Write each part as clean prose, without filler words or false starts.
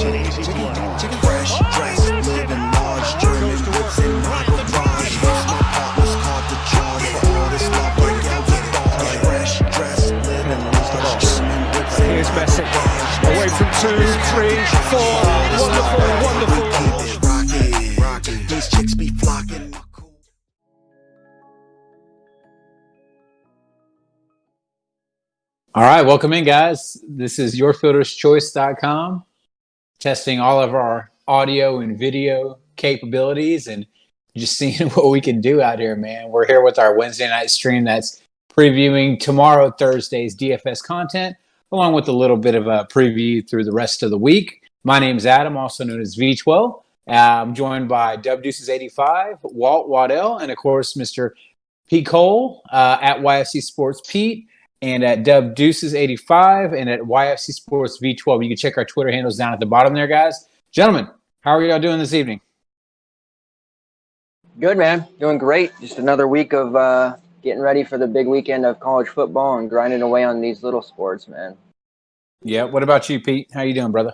an easy play. Fresh dress, living large, German whips in my garage. Most my partners called the charge for all this love break out the bars. Fresh dress, living large, German whips in Here's my Messi. garage. Away from 2, 3, 4. Wonderful. Rockin', these chicks be flocking. All right, welcome in, guys. This is yourfilterschoice.com, testing all of our audio and video capabilities and just seeing what we can do out here, man. We're here with our Wednesday night stream that's previewing tomorrow, Thursday's DFS content, along with a little bit of a preview through the rest of the week. My name is Adam, also known as V12. I'm joined by Deuces85, Walt Waddell, and of course, Mr. Pete Cole at YFC Sports Pete, and at Dub Deuces 85 and at YFC Sports V12. You can check our Twitter handles down at the bottom there, guys. Gentlemen, how are y'all doing this evening? Good, man. Doing great. Just another week of getting ready for the big weekend of college football and grinding away on these little sports, man. Yeah. What about you, Pete? How you doing, brother?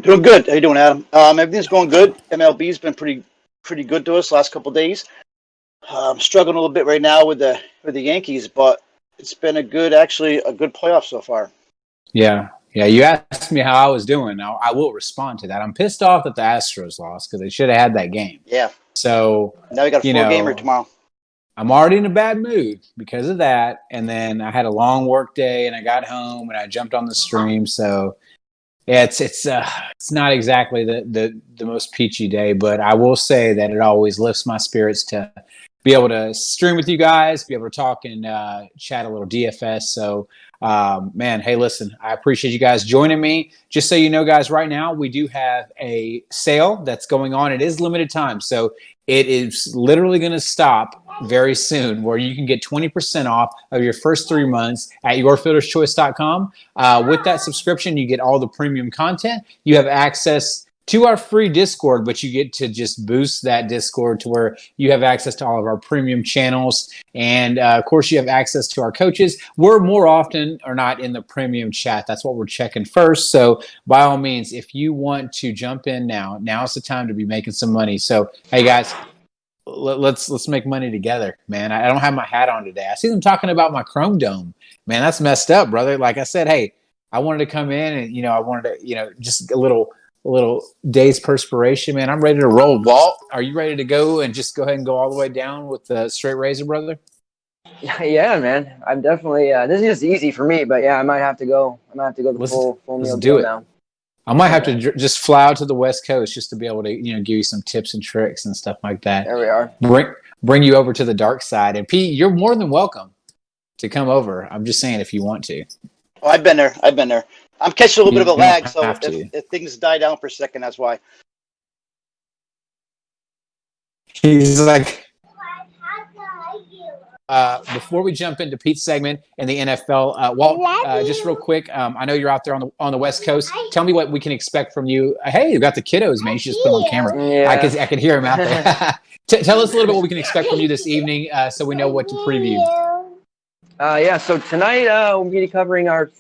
Doing good. How you doing, Adam? Everything's going good. MLB's been pretty good to us last couple of days. I'm struggling a little bit right now with the Yankees, but it's been a good playoff so far. Yeah. You asked me how I was doing. Now, I will respond to that. I'm pissed off that the Astros lost because they should have had that game. Yeah. So now we got a 4-gamer tomorrow. I'm already in a bad mood because of that. And then I had a long work day and I got home and I jumped on the stream. So yeah, it's not exactly the most peachy day, but I will say that it always lifts my spirits to be able to stream with you guys, be able to talk and chat a little DFS. So, man, hey, listen, I appreciate you guys joining me. Just so you know, guys, right now we do have a sale that's going on. It is limited time, so it is literally going to stop very soon, where you can get 20% off of your first 3 months at yourfilterschoice.com. With that subscription, you get all the premium content. You have access to our free Discord, but you get to just boost that Discord to where you have access to all of our premium channels. And of course, you have access to our coaches. We're more often or not in the premium chat. That's what we're checking first. So by all means, if you want to jump in now's the time to be making some money. So, hey guys, let's make money together, man. I don't have my hat on today. I see them talking about my Chrome Dome. Man, that's messed up, brother. Like I said, hey, I wanted to come in and, I wanted to, just a little day's perspiration, man. I'm ready to roll. Walt, are you ready to go and just go ahead and go all the way down with the straight razor, brother? Yeah, man. I'm definitely. This is just easy for me, but yeah, I might have to go. The full meal deal now. I might have to just fly out to the West Coast just to be able to, give you some tips and tricks and stuff like that. There we are. Bring you over to the dark side. And Pete, you're more than welcome to come over. I'm just saying if you want to. Oh, I've been there. I'm catching a little bit of a lag, so if things die down for a second, that's why. He's like, before we jump into Pete's segment and the NFL, Walt, just real quick, I know you're out there on the West Coast. Tell me what we can expect from you. Hey, you got the kiddos, man. You should just put them on camera. Yeah. I could hear him out there. Tell us a little bit what we can expect from you this evening, so we know what to preview. So tonight we'll be covering our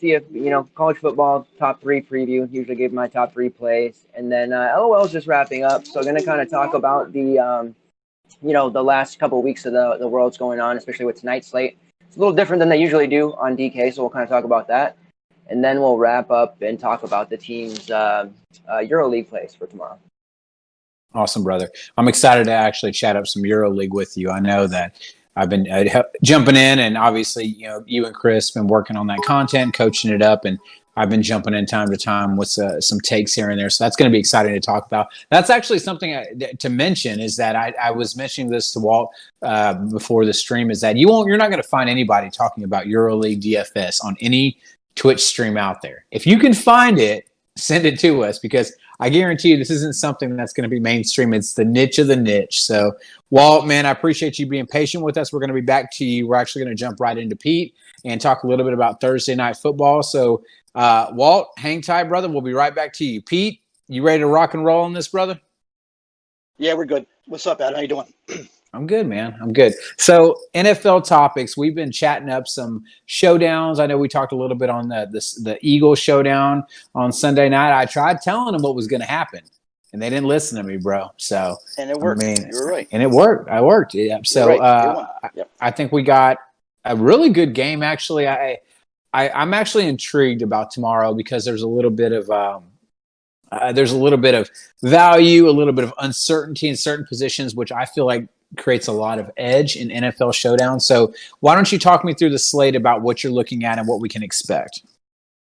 college football top 3 preview. Usually give my top 3 plays, and then LOL is just wrapping up. So going to kind of talk about the the last couple of weeks of the world's going on, especially with tonight's slate. It's a little different than they usually do on DK, so we'll kind of talk about that, and then we'll wrap up and talk about the team's EuroLeague plays for tomorrow. Awesome, brother. I'm excited to actually chat up some EuroLeague with you. I know that I've been jumping in, and obviously, you and Chris been working on that content, coaching it up, and I've been jumping in time to time with some takes here and there. So that's going to be exciting to talk about. That's actually something to mention, is that I was mentioning this to Walt before the stream, is that you're not going to find anybody talking about EuroLeague DFS on any Twitch stream out there. If you can find it, send it to us, because I guarantee you this isn't something that's going to be mainstream. It's the niche of the niche. So, Walt, man, I appreciate you being patient with us. We're going to be back to you. We're actually going to jump right into Pete and talk a little bit about Thursday night football. So, Walt, hang tight, brother. We'll be right back to you. Pete, you ready to rock and roll on this, brother? Yeah, we're good. What's up, Adam? How you doing? I'm good, man. I'm good. So NFL topics. We've been chatting up some showdowns. I know we talked a little bit on the Eagles showdown on Sunday night. I tried telling them what was going to happen, and they didn't listen to me, bro. So And it I worked. mean, You're right. and it worked. I worked. Yeah. You're So right. They won. Yep. I think we got a really good game. Actually, I'm actually intrigued about tomorrow because there's a little bit of value, a little bit of uncertainty in certain positions, which I feel like creates a lot of edge in NFL showdown. So why don't you talk me through the slate about what you're looking at and what we can expect?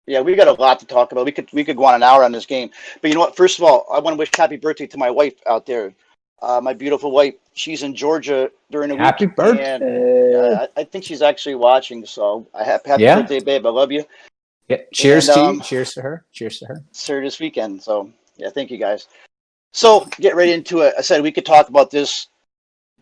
Yeah, we got a lot to talk about. We could go on an hour on this game. But you know what? First of all, I want to wish happy birthday to my wife out there. My beautiful wife. She's in Georgia during the Happy week, and birthday. I think she's actually watching. So happy Yeah. birthday, babe. I love you. Yeah. Cheers And to you. Cheers to her. Cheers to her. it's her this weekend. So yeah, thank you guys. So get right into it. I said we could talk about this.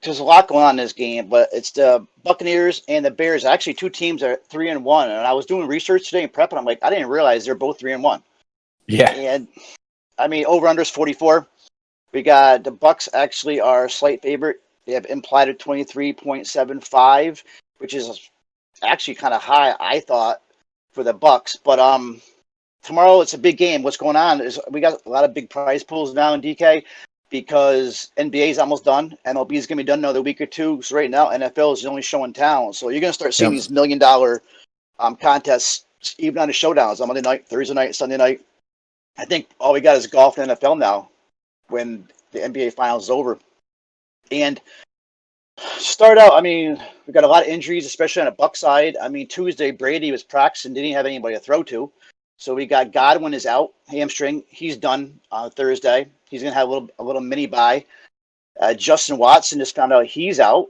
There's a lot going on in this game, but it's the Buccaneers and the Bears. Actually, two teams are 3-1. And I was doing research today and prepping. I'm like, I didn't realize they're both 3-1. Yeah. And I mean, over under is 44. We got the Bucks actually are a slight favorite. They have implied at 23.75, which is actually kind of high, I thought, for the Bucks. But tomorrow it's a big game. What's going on is we got a lot of big prize pools now in DK because NBA is almost done. MLB is going to be done in another week or two. So right now, NFL is the only show in town. So you're going to start seeing these $1 million contests, even on the showdowns on Monday night, Thursday night, Sunday night. I think all we got is golf and NFL now when the NBA Finals is over. And start out, I mean, we got a lot of injuries, especially on the Buck side. I mean, Tuesday, Brady was practicing, didn't have anybody to throw to. So we got Godwin is out, hamstring. He's done on Thursday. He's going to have a little mini bye. Justin Watson just found out he's out.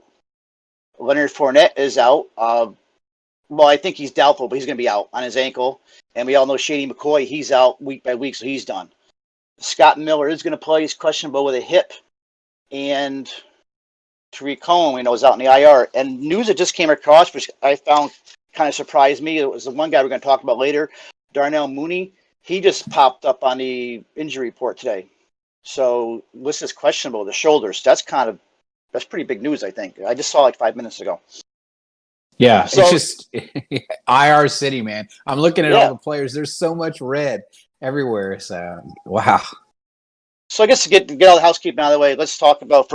Leonard Fournette is out. Well, I think he's doubtful, but he's going to be out on his ankle. And we all know Shady McCoy, he's out week by week, so he's done. Scott Miller is going to play. He's questionable with a hip. And Tariq Cohen, we know, is out in the IR. And news that just came across, which I found kind of surprised me. It was the one guy we're going to talk about later, Darnell Mooney. He just popped up on the injury report today. So this is questionable, the shoulders. That's pretty big news, I think. I just saw like 5 minutes ago. Yeah, So- it's just IR City, man. I'm looking at all the players. There's so much red everywhere. So, wow. So I guess to get all the housekeeping out of the way, let's talk about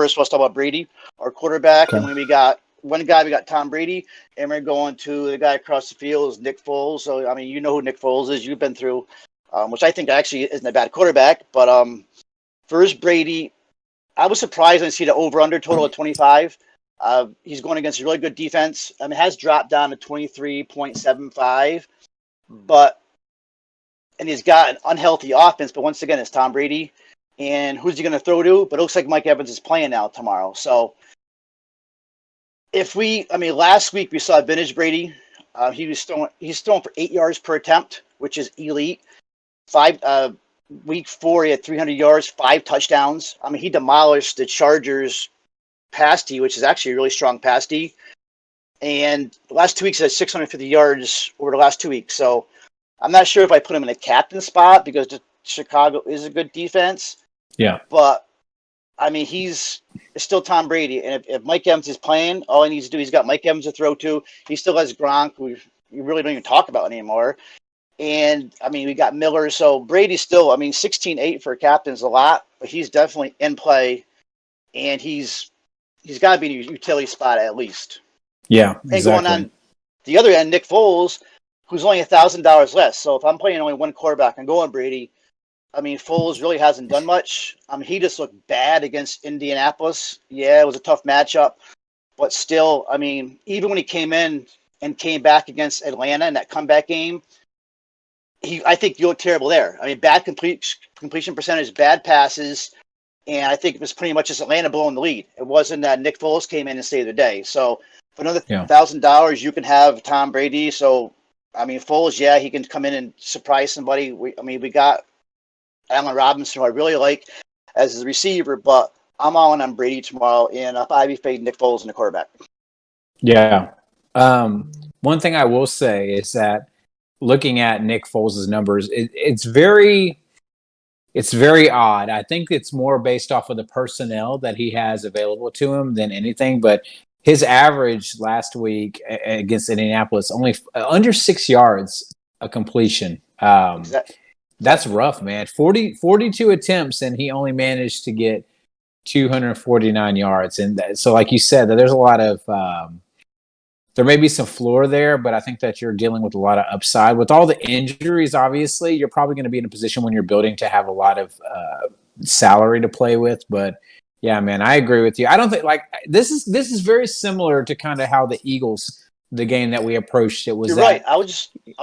Brady, our quarterback. Okay. And when we got one guy, we got Tom Brady, and we're going to the guy across the field is Nick Foles. So, I mean, you know who Nick Foles is. You've been through, which I think actually isn't a bad quarterback. But first, Brady, I was surprised to see the over-under total of 25. He's going against a really good defense. I mean, it has dropped down to 23.75, and he's got an unhealthy offense. But once again, it's Tom Brady, and who's he going to throw to? But it looks like Mike Evans is playing now tomorrow. So last week we saw vintage Brady. He's throwing for 8 yards per attempt, which is elite. Week 4, he had 300 yards, 5 touchdowns. I mean, he demolished the Chargers pass D, which is actually a really strong pass D. And the last 2 weeks, he had 650 yards over the last 2 weeks. So I'm not sure if I put him in a captain spot because Chicago is a good defense. Yeah. But, I mean, it's still Tom Brady. And if Mike Evans is playing, all he needs to do, he's got Mike Evans to throw to. He still has Gronk, who you really don't even talk about anymore. And, I mean, we got Miller. So Brady's still, 16-8 for a captain is a lot, but he's definitely in play. And he's got to be in a utility spot at least. Yeah, exactly. And going on the other end, Nick Foles, who's only $1,000 less. So if I'm playing only one quarterback and going Brady, Foles really hasn't done much. He just looked bad against Indianapolis. Yeah, it was a tough matchup. But still, even when he came in and came back against Atlanta in that comeback game, I think you look terrible there. Bad completion percentage, bad passes, and I think it was pretty much just Atlanta blowing the lead. It wasn't that Nick Foles came in and saved the day. So for another $1,000, you can have Tom Brady. So, Foles, yeah, he can come in and surprise somebody. We got Allen Robinson, who I really like as his receiver, but I'm all in on Brady tomorrow, and I'll probably fade Nick Foles in the quarterback. Yeah. One thing I will say is that looking at Nick Foles' numbers, it's very It's very odd. I think it's more based off of the personnel that he has available to him than anything. But his average last week against Indianapolis only under 6 yards a completion. Exactly. That's rough, man. 42 attempts, and he only managed to get 249 yards. And so, like you said, there's a lot of there may be some floor there, but I think that you're dealing with a lot of upside. With all the injuries, obviously, you're probably going to be in a position when you're building to have a lot of salary to play with. But yeah, man, I agree with you. I don't think like this is very similar to kind of how the Eagles, the game that we approached it was. You're right. I was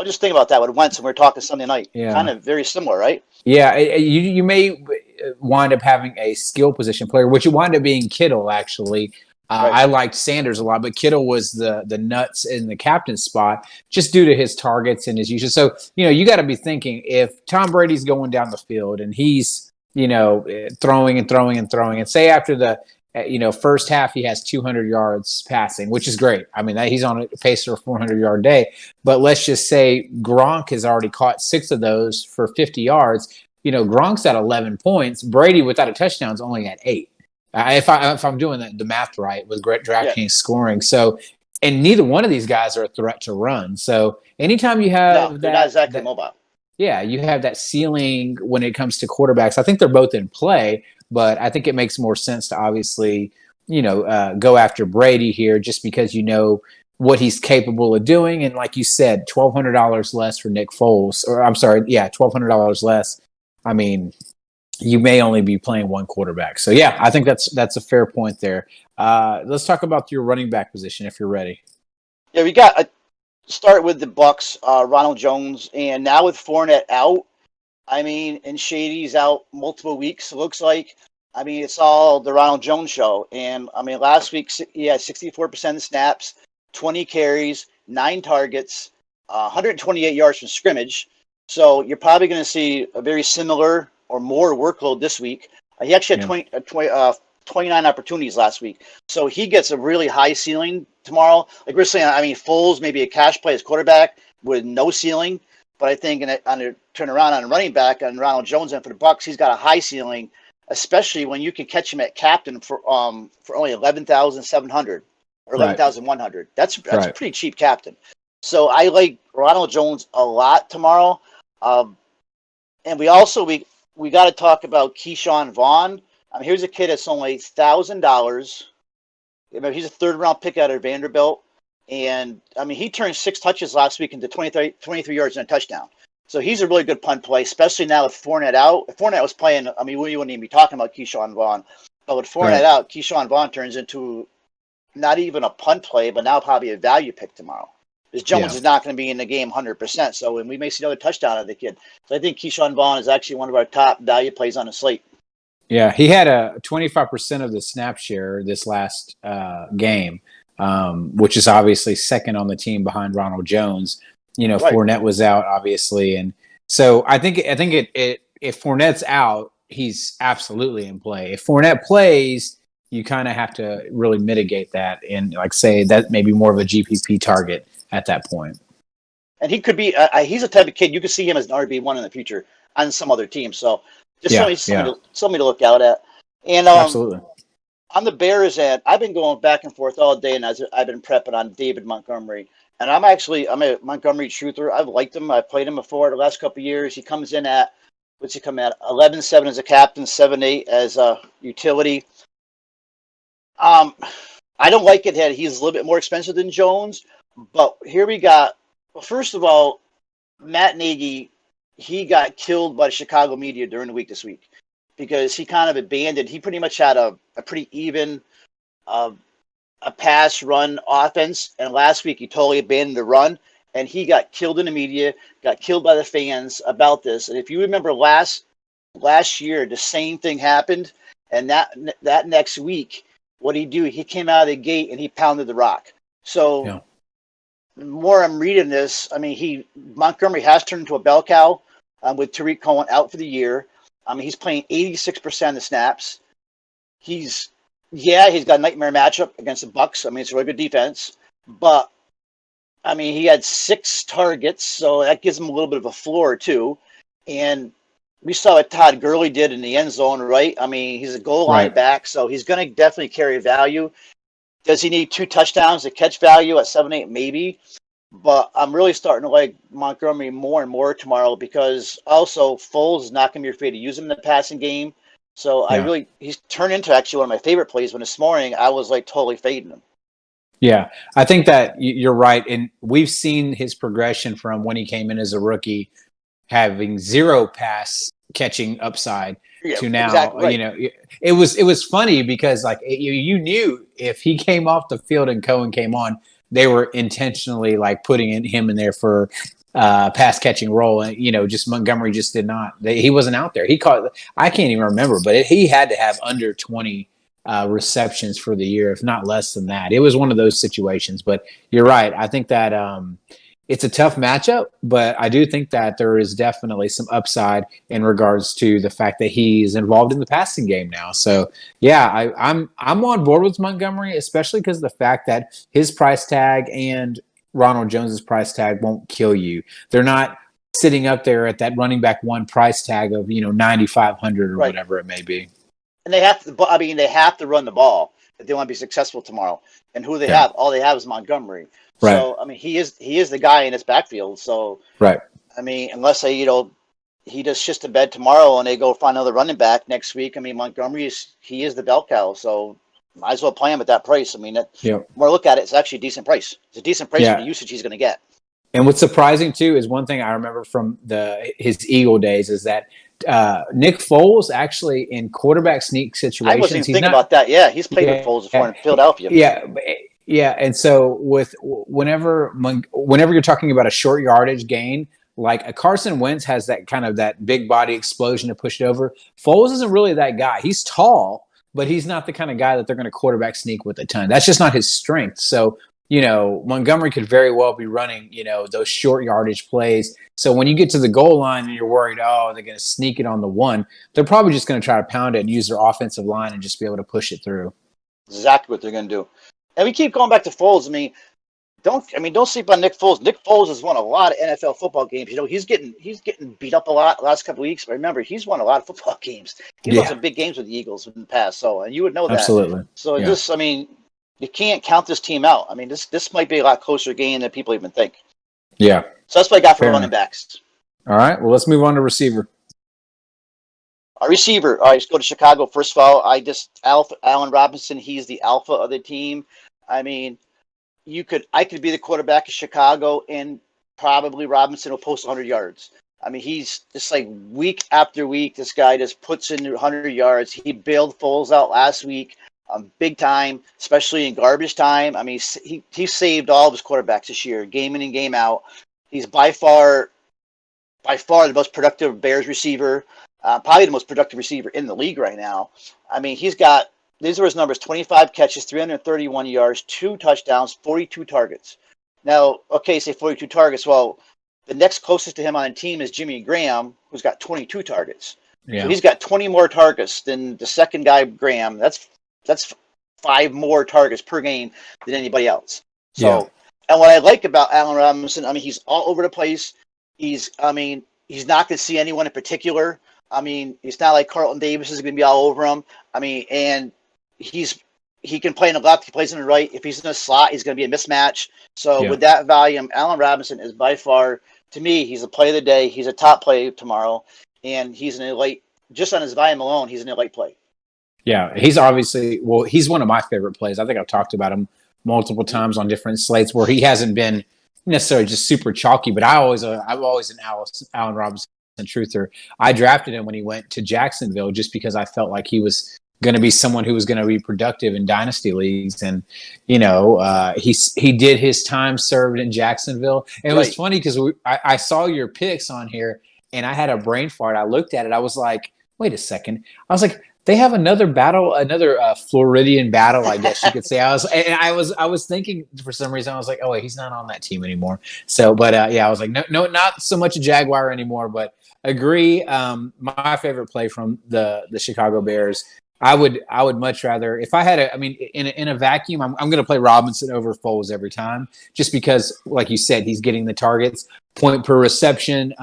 just thinking about that with Wentz when we were talking Sunday night. Yeah. Kind of very similar, right? Yeah, you may wind up having a skill position player, which you wind up being Kittle, actually. Right. I liked Sanders a lot, but Kittle was the nuts in the captain spot just due to his targets and his usage. So, you got to be thinking if Tom Brady's going down the field and he's, throwing and throwing and throwing, and say after the, first half he has 200 yards passing, which is great. I mean, he's on a pace for a 400-yard day. But let's just say Gronk has already caught 6 of those for 50 yards. Gronk's at 11 points. Brady, without a touchdown, is only at 8. If I'm doing the math right with DraftKings scoring. So, and neither one of these guys are a threat to run. So anytime you have they're not exactly mobile. Yeah, you have that ceiling when it comes to quarterbacks. I think they're both in play, but I think it makes more sense to obviously, go after Brady here just because what he's capable of doing. And like you said, $1,200 less for Nick Foles, or I'm sorry, $1,200 less. I mean, you may only be playing one quarterback. So yeah, I think that's a fair point there. Let's talk about your running back position if you're ready. Yeah, we got start with the Bucks, Ronald Jones, and now with Fournette out, and Shady's out multiple weeks. It looks like, it's all the Ronald Jones show. And last week he had 64% of snaps, 20 carries, 9 targets, 128 yards from scrimmage. So you're probably going to see a very similar or more workload this week. He actually had 29 opportunities last week. So he gets a really high ceiling tomorrow. Like we're saying, Foles maybe a cash play as quarterback with no ceiling. But I think on a turnaround on a running back on Ronald Jones and for the Bucks, he's got a high ceiling, especially when you can catch him at captain for only 11,700 or 11,100. That's a pretty cheap captain. So I like Ronald Jones a lot tomorrow. And we got to talk about Keyshawn Vaughn. Here's a kid that's only $1,000. He's a 3rd-round pick out of Vanderbilt. And, he turned 6 touches last week into 23 yards and a touchdown. So he's a really good punt play, especially now with Fournette out. If Fournette was playing, we wouldn't even be talking about Keyshawn Vaughn. But with Fournette out, Keyshawn Vaughn turns into not even a punt play, but now probably a value pick tomorrow. Because Jones is not going to be in the game 100%. So we may see another touchdown out of the kid. So I think Keyshawn Vaughn is actually one of our top value plays on the slate. Yeah, he had a 25% of the snap share this last game, which is obviously second on the team behind Ronald Jones. Fournette was out, obviously. And so I think if Fournette's out, he's absolutely in play. If Fournette plays, you kind of have to really mitigate that and say that maybe more of a GPP target at that point. And he could be he's a type of kid you could see him as an RB1 in the future on some other team. So just something to look out at. And absolutely. On the Bears end, I've been going back and forth all day, and I've been prepping on David Montgomery. And I'm a Montgomery truther. I've liked him. I've played him before the last couple of years. He comes in at, 11-7 as a captain, 7-8 as a utility. I don't like it that he's a little bit more expensive than Jones, but here we got, first of all, Matt Nagy, he got killed by the Chicago media during the week this week because he kind of abandoned. He pretty much had a pretty even a pass run offense, and last week he totally abandoned the run, and he got killed in the media, got killed by the fans about this. And if you remember last year, the same thing happened, and that next week, what did he do? He came out of the gate and he pounded the rock. So the more I'm reading this, Montgomery has turned into a bell cow with Tariq Cohen out for the year. He's playing 86% of the snaps. He's got a nightmare matchup against the Bucks. It's a really good defense, but he had 6 targets, so that gives him a little bit of a floor too. And we saw what Todd Gurley did in the end zone, right? I mean, he's a goal line Right. back, so he's going to definitely carry value. Does he need 2 touchdowns to catch value at 7-8? Maybe. But I'm really starting to like Montgomery more and more tomorrow because also Foles is not going to be afraid to use him in the passing game. So Yeah. he's turned into actually one of my favorite plays. When this morning I was like totally fading him. Yeah, I think that you're right. And we've seen his progression from when he came in as a rookie, having zero pass catching upside Yeah, to now, exactly right. it was funny because like you knew if he came off the field and Cohen came on, they were intentionally like putting him in there for pass catching role. And, just Montgomery just did not, he wasn't out there. He caught, I can't even remember, but he had to have under 20 receptions for the year, if not less than that. It was one of those situations, but you're right. I think that, it's a tough matchup, but I do think that there is definitely some upside in regards to the fact that he's involved in the passing game now. So yeah, I'm on board with Montgomery, especially because the fact that his price tag and Ronald Jones's price tag won't kill you. They're not sitting up there at that running back one price tag of 9,500 or Right. whatever it may be. And they have to. I mean, they have to run the ball if they want to be successful tomorrow. And who they have? All they have is Montgomery. Right. So I mean, he is the guy in his backfield. So Right. I mean, unless he does shit to bed tomorrow and they go find another running back next week. I mean, Montgomery is the bell cow. So might as well play him at that price. I mean, more look at it, it's actually a decent price. It's a decent price for the usage he's going to get. And what's surprising too is one thing I remember from his Eagle days is that Nick Foles actually in quarterback sneak situations. I wasn't even thinking about that. Yeah, he's played with Foles before in Philadelphia. Yeah, and so whenever you're talking about a short yardage gain, like a Carson Wentz has that kind of that big body explosion to push it over. Foles isn't really that guy. He's tall, but he's not the kind of guy that they're going to quarterback sneak with a ton. That's just not his strength. So Montgomery could very well be running, those short yardage plays. So when you get to the goal line and you're worried, they're going to sneak it on the one, they're probably just going to try to pound it and use their offensive line and just be able to push it through. Exactly what they're going to do. And we keep going back to Foles. I mean, don't sleep on Nick Foles. Nick Foles has won a lot of NFL football games. He's getting beat up a lot the last couple of weeks. But remember, he's won a lot of football games. He's won some big games with the Eagles in the past. So, and you would know that. Absolutely. So you can't count this team out. I mean, this might be a lot closer game than people even think. Yeah. So that's what I got for running backs. All right. Well, let's move on to receiver. Our receiver. All right, let's go to Chicago. First of all, Allen Robinson. He's the alpha of the team. I mean, I could be the quarterback of Chicago, and probably Robinson will post 100 yards. I mean, he's just like week after week, this guy just puts in 100 yards. He bailed Foles out last week, big time, especially in garbage time. I mean, he saved all of his quarterbacks this year, game in and game out. He's by far the most productive Bears receiver, probably the most productive receiver in the league right now. I mean, these are his numbers: 25 catches, 331 yards, 2 touchdowns, 42 targets. Now, okay, say 42 targets. Well, the next closest to him on the team is Jimmy Graham, who's got 22 targets. Yeah. So he's got 20 more targets than the second guy, Graham. That's 5 more targets per game than anybody else. So, and what I like about Allen Robinson, I mean, he's all over the place. He's not going to see anyone in particular. I mean, it's not like Carlton Davis is going to be all over him. I mean, and he can play in the left, he plays in the right. If he's in the slot, he's going to be a mismatch. So with that volume, Allen Robinson is by far, to me, he's a play of the day. He's a top play tomorrow, and he's an elite. Just on his volume alone, he's an elite play. Yeah, he's one of my favorite plays. I think I've talked about him multiple times on different slates where he hasn't been necessarily just super chalky, but I'm always an Allen Robinson truther. I drafted him when he went to Jacksonville just because I felt like he was going to be someone who was going to be productive in dynasty leagues. And, he did his time served in Jacksonville. And it was funny because I saw your picks on here and I had a brain fart. I looked at it. I was like, wait a second. I was like, they have another Floridian battle, I guess you could say. I was thinking for some reason, I was like, oh, wait, he's not on that team anymore. So, but I was like, no, not so much a Jaguar anymore, but agree. My favorite play from the Chicago Bears, I would much rather, if I had in a vacuum, I'm going to play Robinson over Foles every time, just because, like you said, he's getting the targets, point per reception.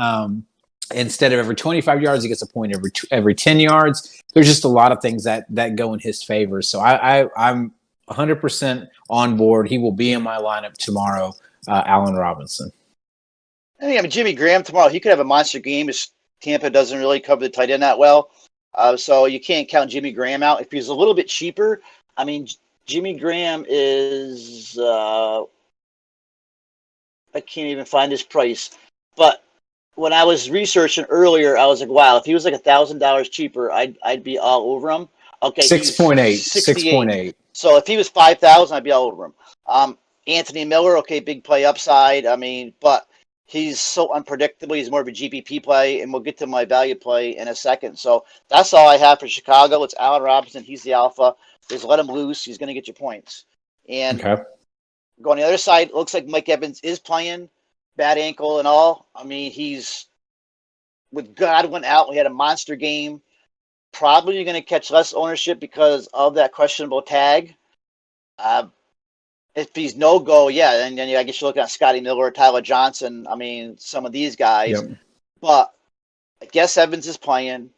instead of every 25 yards, he gets a point every 10 yards. There's just a lot of things that go in his favor. So I'm 100% on board. He will be in my lineup tomorrow, Allen Robinson. I mean, Jimmy Graham tomorrow, he could have a monster game. Tampa doesn't really cover the tight end that well. So you can't count Jimmy Graham out. If he's a little bit cheaper, I mean, Jimmy Graham is I can't even find his price. But when I was researching earlier, I was like, wow, if he was like $1,000 cheaper, I'd be all over him. Okay, 6.8. So if he was 5,000, I'd be all over him. Anthony Miller, okay, big play upside. I mean, but he's so unpredictable. He's more of a GPP play, and we'll get to my value play in a second. So that's all I have for Chicago. It's Allen Robinson. He's the alpha. Just let him loose. He's going to get you points. And go on the other side, it looks like Mike Evans is playing, bad ankle and all. I mean, he's with Godwin out. We had a monster game. Probably going to catch less ownership because of that questionable tag. If he's no go, yeah, and then I guess you're looking at Scotty Miller or Tyler Johnson. I mean, some of these guys. Yep. But I guess Evans is playing.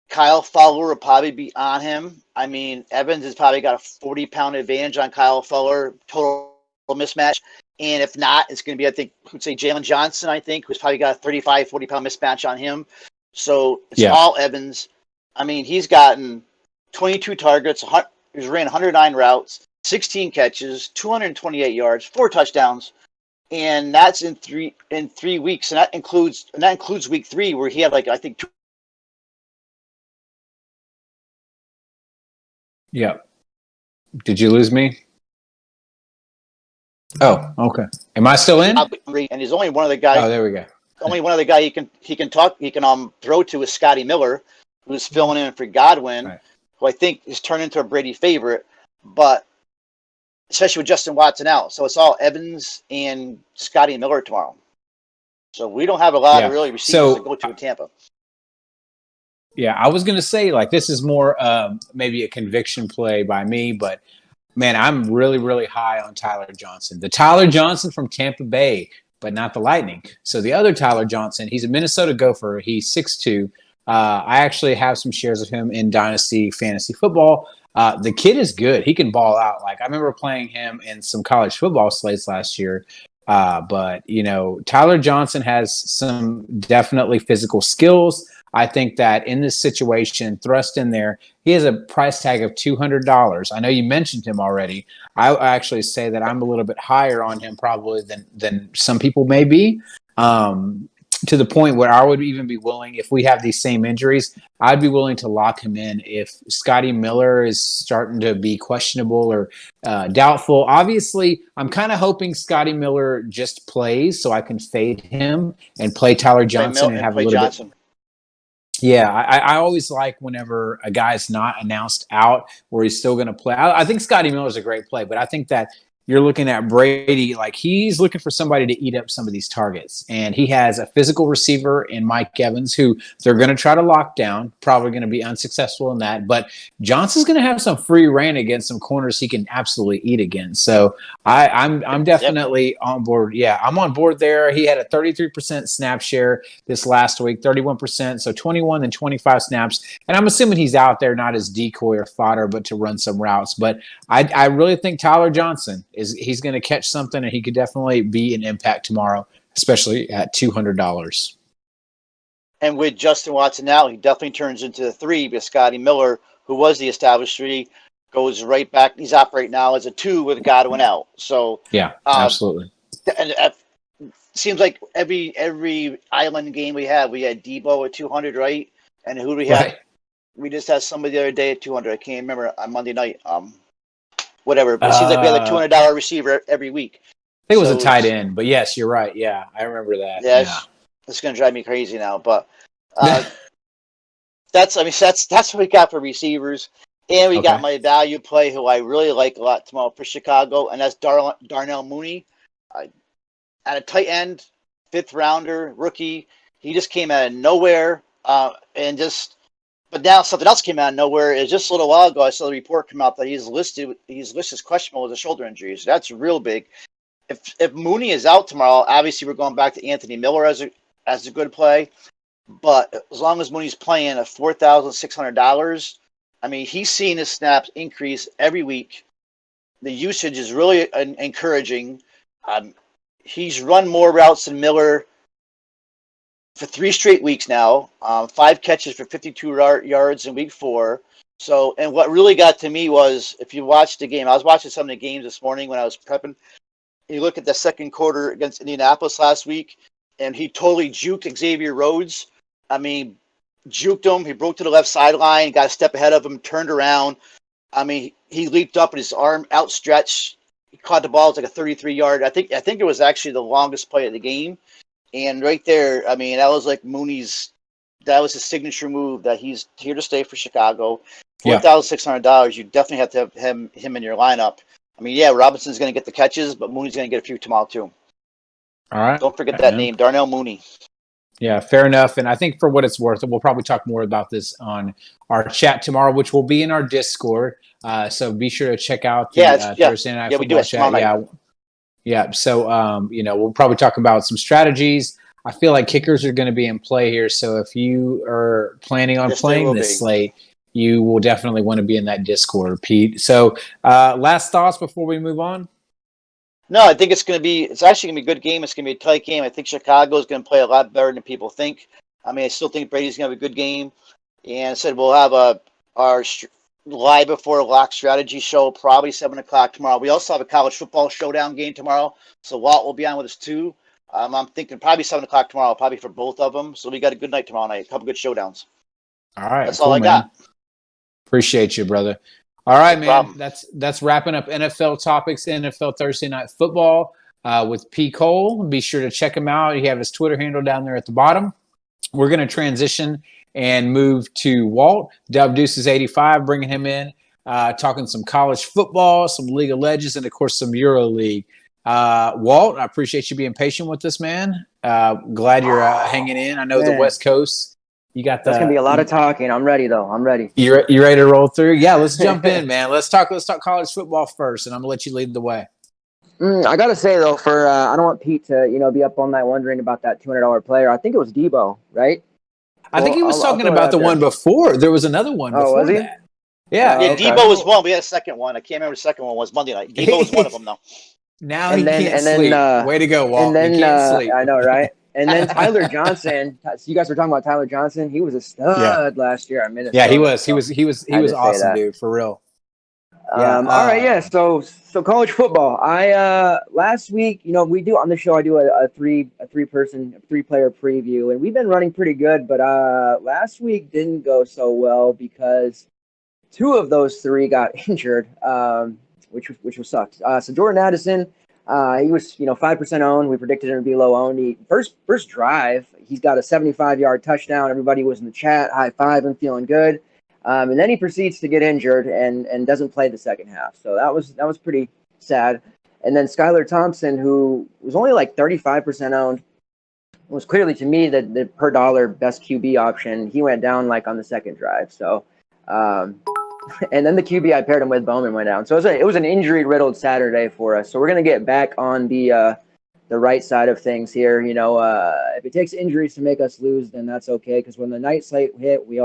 Kyle Fuller will probably be on him. I mean, Evans has probably got a 40-pound advantage on Kyle Fuller, total mismatch. And if not, it's going to be, I think, who'd say Jalen Johnson, I think, who's probably got a 35, 40-pound mismatch on him. So it's all Evans. I mean, he's gotten 22 targets. He's ran 109 routes, 16 catches, 228 yards, 4 touchdowns. And that's in three weeks. And that includes week 3 where he had I think 2. Yeah. Did you lose me? Oh, okay. Am I still in? And he's only one of the guys. Oh, there we go. Only one of the guy he can throw to is Scotty Miller, who's filling in for Godwin, who I think is turned into a Brady favorite, but especially with Justin Watson out. So it's all Evans and Scotty Miller tomorrow. So we don't have a lot of really receivers to go to in Tampa. Yeah, I was going to say, this is more maybe a conviction play by me, but, man, I'm really, really high on Tyler Johnson. The Tyler Johnson from Tampa Bay, but not the Lightning. So the other Tyler Johnson, he's a Minnesota Gopher. He's 6'2". I actually have some shares of him in Dynasty Fantasy Football. The kid is good. He can ball out. I remember playing him in some college football slates last year. But, Tyler Johnson has some definitely physical skills. I think that in this situation, thrust in there, he has a price tag of $200. I know you mentioned him already. I actually say that I'm a little bit higher on him probably than some people may be, to the point where I would even be willing, if we have these same injuries, I'd be willing to lock him in if Scotty Miller is starting to be questionable or doubtful. Obviously, I'm kind of hoping Scotty Miller just plays so I can fade him and play Tyler Johnson and have a little bit. Yeah, I always like whenever a guy's not announced out where he's still going to play. I think Scotty Miller's a great play, but I think that you're looking at Brady, he's looking for somebody to eat up some of these targets. And he has a physical receiver in Mike Evans who they're going to try to lock down, probably going to be unsuccessful in that. But Johnson's going to have some free reign against some corners he can absolutely eat against. So I'm definitely on board. Yeah, I'm on board there. He had a 33% snap share this last week, 31%. So 21 and 25 snaps. And I'm assuming he's out there not as decoy or fodder, but to run some routes. But I really think Tyler Johnson he's going to catch something, and he could definitely be an impact tomorrow, especially at $200. And with Justin Watson now, he definitely turns into the 3 because Scotty Miller, who was the established 3, goes right back. He's operating now as a 2 with Godwin out. So yeah, absolutely. And it seems like every island game we had Debo at 200, right? And who do we have? Right. We just had somebody the other day at 200. I can't remember on Monday night. Whatever. But it seems like we had a $200 receiver every week. I think it was a tight end, but yes, you're right. Yeah, I remember that. Yeah. It's going to drive me crazy now, but that's what we got for receivers, and we got my value play, who I really like a lot tomorrow for Chicago, and that's Darnell Mooney, at a tight end, 5th rounder rookie. He just came out of nowhere, But now something else came out of nowhere. Is just a little while ago, I saw the report come out that he's listed as questionable with a shoulder injury. So that's real big. If Mooney is out tomorrow, obviously we're going back to Anthony Miller as as a good play. But as long as Mooney's playing at $4,600, I mean, he's seeing his snaps increase every week. The usage is really encouraging. He's run more routes than Miller for 3 straight weeks now. 5 catches for 52 yards in week 4. So, and what really got to me was, if you watched the game, I was watching some of the games this morning when I was prepping. You look at the second quarter against Indianapolis last week, and he totally juked Xavier Rhodes. I mean, juked him. He broke to the left sideline, got a step ahead of him, turned around. I mean, he leaped up with his arm outstretched. He caught the ball. It's like a 33-yard. I think it was actually the longest play of the game. And right there, I mean, that was like Mooney's. That was his signature move. That he's here to stay for Chicago. $4,600. You definitely have to have him in your lineup. I mean, yeah, Robinson's going to get the catches, but Mooney's going to get a few tomorrow too. All right. Don't forget that name, Darnell Mooney. Yeah, fair enough. And I think for what it's worth, we'll probably talk more about this on our chat tomorrow, which will be in our Discord. So be sure to check out the Thursday Night Football we do it chat. Yeah. So, we'll probably talk about some strategies. I feel like kickers are going to be in play here. So if you are planning on playing this slate, you will definitely want to be in that Discord, Pete. So last thoughts before we move on? No, I think it's actually going to be a good game. It's going to be a tight game. I think Chicago is going to play a lot better than people think. I mean, I still think Brady's going to have a good game. And I said we'll have our live before lock strategy show probably 7 o'clock tomorrow. We also have a college football showdown game tomorrow. So Walt will be on with us too. I'm thinking probably 7 o'clock tomorrow, probably for both of them. So we got a good night tomorrow night, a couple good showdowns. All right. That's all I got. Appreciate you, brother. All right, No man. problem. That's wrapping up NFL topics, NFL Thursday Night Football with P. Cole. Be sure to check him out. You have his Twitter handle down there at the bottom. We're going to transition and move to Walt. Dub Deuce is 85, bringing him in, talking some college football, some League of Legends, and, of course, some EuroLeague. Walt, I appreciate you being patient with this, man. Glad you're hanging in. I know the West Coast. You got That's gonna be a lot of talking. I'm ready though. I'm ready. You ready to roll through? Yeah, let's jump in, man. Let's talk college football first, and I'm gonna let you lead the way. I gotta say though, for I don't want Pete to be up all night wondering about that $200 player. I think it was Debo, right? I think he was talking about the one before. There was another one before was he? that. Yeah, Yeah, Debo was one. We had a second one. I can't remember the second one was Monday night. Debo was one of them though. Now he can't sleep. Way to go, Walt. And then he can't sleep. I know, right? And then Tyler Johnson. So you guys were talking about Tyler Johnson. He was a stud last year. Yeah, he was. He was awesome, dude. For real. All right, yeah. So college football. I last week, we do on the show. I do a three player preview, and we've been running pretty good. But last week didn't go so well because 2 of those 3 got injured, which was sucked. So Jordan Addison. He was, 5% owned. We predicted him to be low owned. He first drive, he's got a 75-yard touchdown. Everybody was in the chat, high five and feeling good. And then he proceeds to get injured and doesn't play the second half. So that was pretty sad. And then Skylar Thompson, who was only like 35% owned, was clearly to me the per dollar best QB option. He went down like on the second drive. So, and then the QB I paired him with, Bowman, went down. So it was an injury-riddled Saturday for us. So we're going to get back on the right side of things here. If it takes injuries to make us lose, then that's okay. Because when the night slate hit, we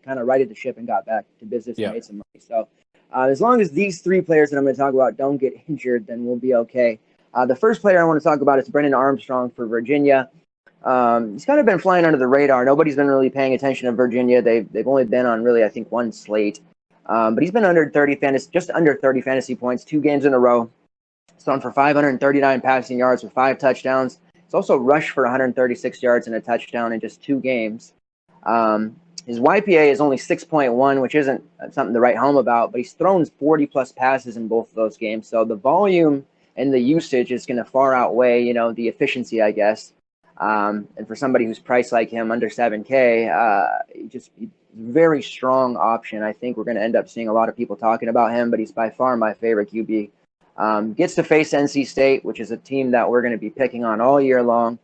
kind of righted the ship and got back to business and made some money. So as long as these 3 players that I'm going to talk about don't get injured, then we'll be okay. The first player I want to talk about is Brennan Armstrong for Virginia. He's kind of been flying under the radar. Nobody's been really paying attention to Virginia. They've only been on really, I think, 1 slate. But he's been just under 30 fantasy points, 2 games in a row. He's thrown for 539 passing yards with 5 touchdowns. He's also rushed for 136 yards and a touchdown in just 2 games. His YPA is only 6.1, which isn't something to write home about, but he's thrown 40-plus passes in both of ththose games. So the volume and the usage is going to far outweigh, the efficiency, I guess. And for somebody who's priced like him under 7K, very strong option. I think we're going to end up seeing a lot of people talking about him, but he's by far my favorite QB. Gets to face NC State, which is a team that we're going to be picking on all year long.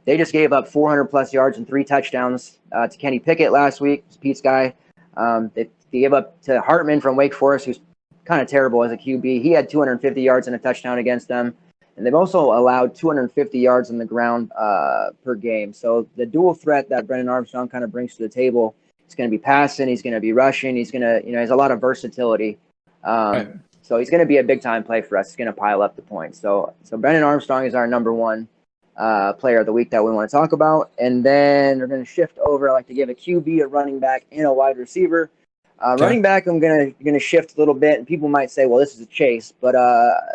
They just gave up 400-plus yards and 3 touchdowns to Kenny Pickett last week, Pete's guy. They gave up to Hartman from Wake Forest, who's kind of terrible as a QB. He had 250 yards and a touchdown against them. And and they've also allowed 250 yards on the ground per game. So the dual threat that Brennan Armstrong kind of brings to the table, he's going to be passing, he's going to be rushing, he's going to, has a lot of versatility. Right. So he's going to be a big time play for us. He's going to pile up the points. So Brennan Armstrong is our number one player of the week that we want to talk about. And then we're going to shift over. I like to give a QB, a running back, and a wide receiver. Running back, I'm gonna shift a little bit, and people might say, well, this is a chase, but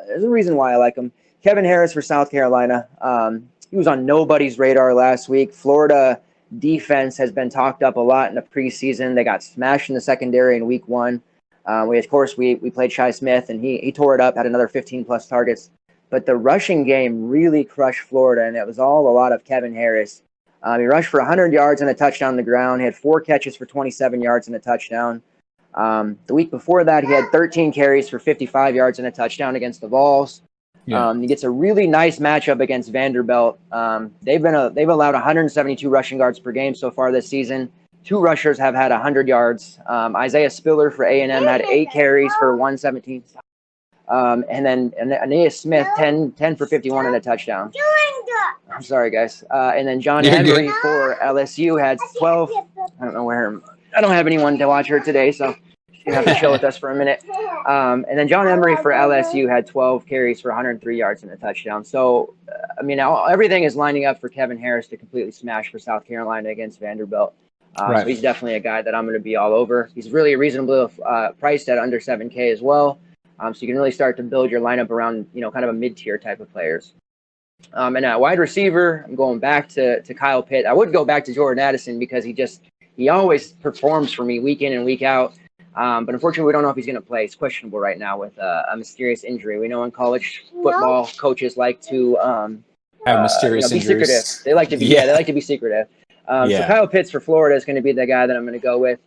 there's a reason why I like him. Kevin Harris for South Carolina. He was on nobody's radar last week. Florida defense has been talked up a lot in the preseason. They got smashed in the secondary in week 1. We played Shi Smith, and he tore it up, had another 15-plus targets. But the rushing game really crushed Florida, and it was all a lot of Kevin Harris. He rushed for 100 yards and a touchdown on the ground. He had 4 catches for 27 yards and a touchdown. The week before that, he had 13 carries for 55 yards and a touchdown against the Vols. Yeah. He gets a really nice matchup against Vanderbilt. They've allowed 172 rushing yards per game so far this season. 2 rushers have had 100 yards. Isaiah Spiller for A&M had 8 carries for 117. And then Aeneas Smith, 10 for 51 and a touchdown. I'm sorry, guys. And then John Emery for LSU had 12. I don't know where. I don't have anyone to watch her today, so she's going to have to chill with us for a minute. And then John Emery for LSU had 12 carries for 103 yards and a touchdown. So, everything is lining up for Kevin Harris to completely smash for South Carolina against Vanderbilt. Right. So he's definitely a guy that I'm going to be all over. He's really reasonably priced at under $7K as well. So you can really start to build your lineup around, kind of a mid-tier type of players. And at wide receiver, I'm going back to Kyle Pitt. I would go back to Jordan Addison because he always performs for me week in and week out. But unfortunately, we don't know if he's going to play. He's questionable right now with a mysterious injury. We know in college football, coaches like to have mysterious be injuries. secretive. They like to be secretive. So Kyle Pitts for Florida is going to be the guy that I'm going to go with.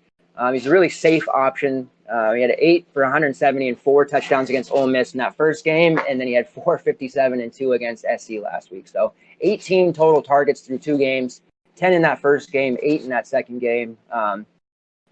He's a really safe option. He had 8 for 170 and 4 touchdowns against Ole Miss in that first game, and then he had 457 and 2 against SC last week. So 18 total targets through 2 games, 10 in that first game, 8 in that second game.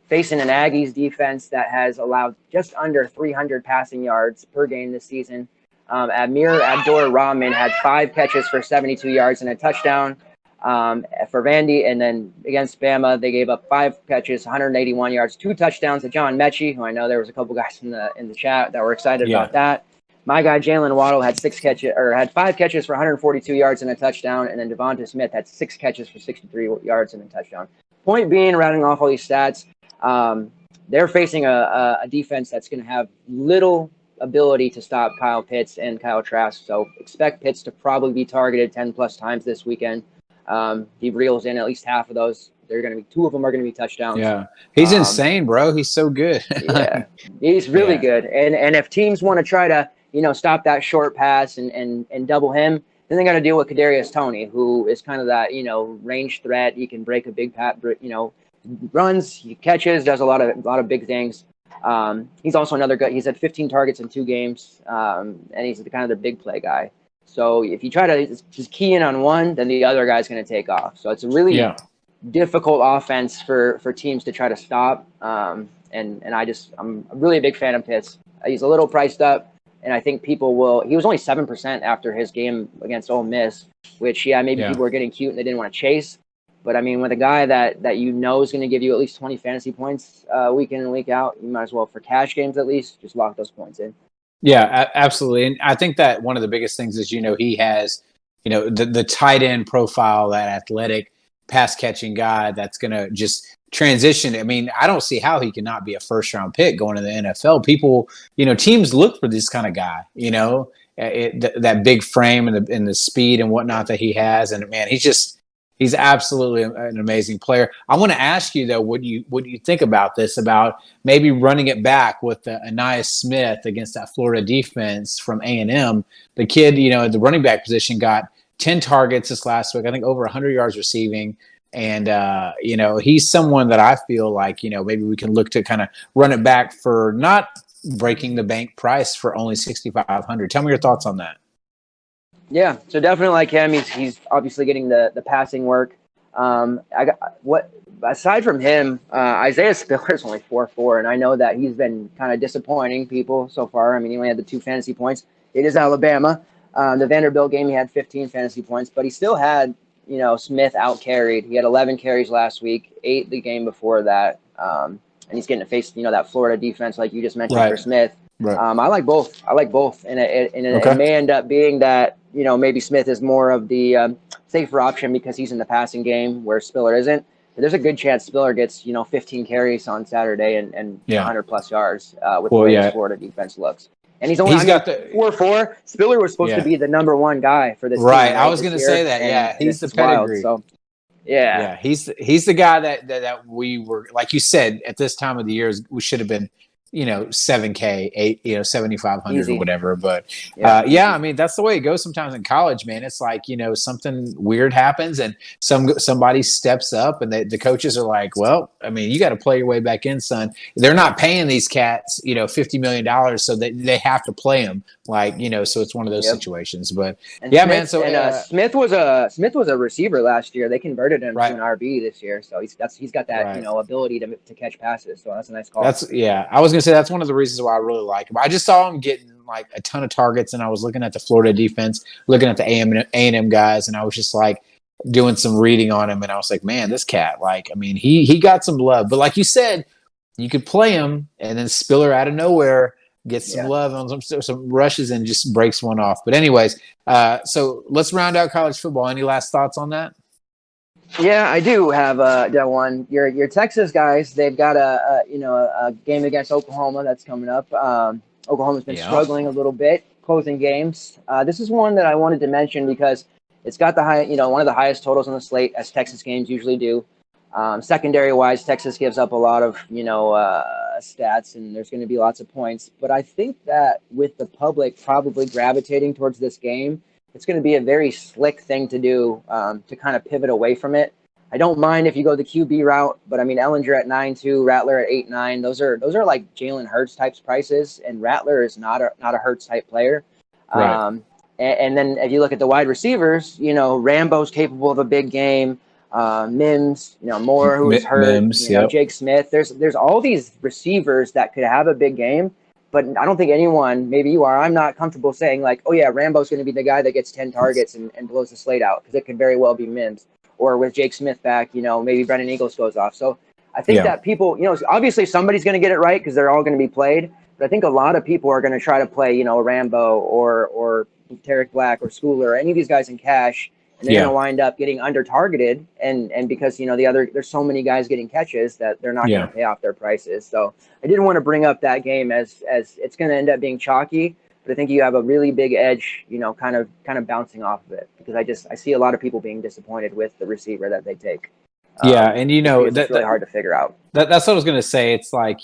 Facing an Aggies defense that has allowed just under 300 passing yards per game this season. Amir Abdur-Rahman had 5 catches for 72 yards and a touchdown for Vandy. And then against Bama, they gave up 5 catches, 181 yards, 2 touchdowns to John Mechie, who I know there was a couple guys in the chat that were excited about that. My guy Jalen Waddle had 5 catches for 142 yards and a touchdown, and then Devonta Smith had 6 catches for 63 yards and a touchdown. Point being, rounding off all these stats, they're facing a defense that's going to have little ability to stop Kyle Pitts and Kyle Trask. So expect Pitts to probably be targeted 10+ times this weekend. He reels in at least half of those. They're going to be 2 of them are going to be touchdowns. Yeah, he's insane, bro. He's so good. Yeah, he's really good. And if teams want to try to stop that short pass and double him, then they got to deal with Kadarius Toney, who is kind of that range threat. He can break a big runs, he catches, does a lot of big things. He's also another guy. He's had 15 targets in 2 games, and he's the kind of the big play guy. So if you try to just key in on one, then the other guy's going to take off. So it's a really difficult offense for teams to try to stop. And I'm really a big fan of Pitts. He's a little priced up, and I think people will. He was only 7% after his game against Ole Miss, which people were getting cute and they didn't want to chase. But I mean, with a guy that is going to give you at least 20 fantasy points week in and week out, you might as well, for cash games at least, just lock those points in. Yeah, absolutely. And I think that one of the biggest things is, he has, the tight end profile, that athletic pass catching guy that's going to just transition. I mean, I don't see how he cannot be a first round pick going to the NFL. People, teams look for this kind of guy, that big frame and the speed and whatnot that he has. And man, he's absolutely an amazing player. I want to ask you though, what do you think about this? About maybe running it back with Aeneas Smith against that Florida defense from A&M. The kid, at the running back position, got 10 targets this last week. I think over 100 yards receiving, and he's someone that I feel like maybe we can look to kind of run it back for not breaking the bank price for only $6,500. Tell me your thoughts on that. Yeah, so definitely like him. He's obviously getting the passing work. Aside from him, Isaiah Spiller's only 4.4, and I know that he's been kind of disappointing people so far. I mean, he only had the 2 fantasy points. It is Alabama, The Vanderbilt game, he had 15 fantasy points, but he still had, Smith out carried. He had 11 carries last week, 8 the game before that. And he's getting to face, that Florida defense, like you just mentioned for Smith. Right. I like both. And it may end up being that, maybe Smith is more of the safer option because he's in the passing game where Spiller isn't. But there's a good chance Spiller gets, 15 carries on Saturday and 100 plus yards with the way his Florida defense looks. And he's only got the 4-4. Spiller was supposed to be the number one guy for this team. Right. I was going to say that. Yeah, he's the pedigree. Wild, so. Yeah, he's the guy that we were, like you said, at this time of the year we should have been, $7K, 7,500 or whatever. But I mean that's the way it goes sometimes in college, man. It's like something weird happens and somebody steps up and the coaches are like, well, I mean you got to play your way back in, son. They're not paying these cats $50 million, so they have to play them. Like so it's one of those situations. But man. So Smith was a receiver last year. They converted him to an RB this year, so he's got that ability to catch passes. So that's a nice call. I was gonna say that's one of the reasons why I really like him. I just saw him getting like a ton of targets, and I was looking at the Florida defense, looking at the A&M guys, and I was just like doing some reading on him, and I was like, man, this cat, like, I mean, he got some love, but like you said, you could play him, and then Spiller out of nowhere gets some love on some rushes and just breaks one off. But anyways, so let's round out college football. Any last thoughts on that? Yeah, I do have that one. Your Texas guys, they've got a game against Oklahoma that's coming up. Oklahoma's been struggling a little bit closing games. This is one that I wanted to mention because it's got the one of the highest totals on the slate, as Texas games usually do. Secondary wise, Texas gives up a lot of stats, and there's going to be lots of points. But I think that with the public probably gravitating towards this game, it's going to be a very slick thing to do to kind of pivot away from it. I don't mind if you go the QB route, but I mean Ellinger at 9.2, Rattler at 8.9. Those are like Jalen Hurts types prices, and Rattler is not a Hurts type player. Right. And then if you look at the wide receivers, Rambo's capable of a big game. Mims, Moore, who is hurt. Mims, Jake Smith. There's all these receivers that could have a big game. But I don't think anyone, maybe you are, I'm not comfortable saying like, oh yeah, Rambo's going to be the guy that gets 10 targets and blows the slate out, because it could very well be Mims. Or with Jake Smith back, maybe Brennan Eagles goes off. So I think that people, obviously somebody's going to get it right because they're all going to be played. But I think a lot of people are going to try to play, Rambo or Tarek Black or Schooler or any of these guys in cash. And they're going to wind up getting under targeted, and because there's so many guys getting catches that they're not going to pay off their prices. So I didn't want to bring up that game as it's going to end up being chalky, but I think you have a really big edge, kind of bouncing off of it, because I see a lot of people being disappointed with the receiver that they take. And it's really hard to figure out. That's what I was going to say. It's like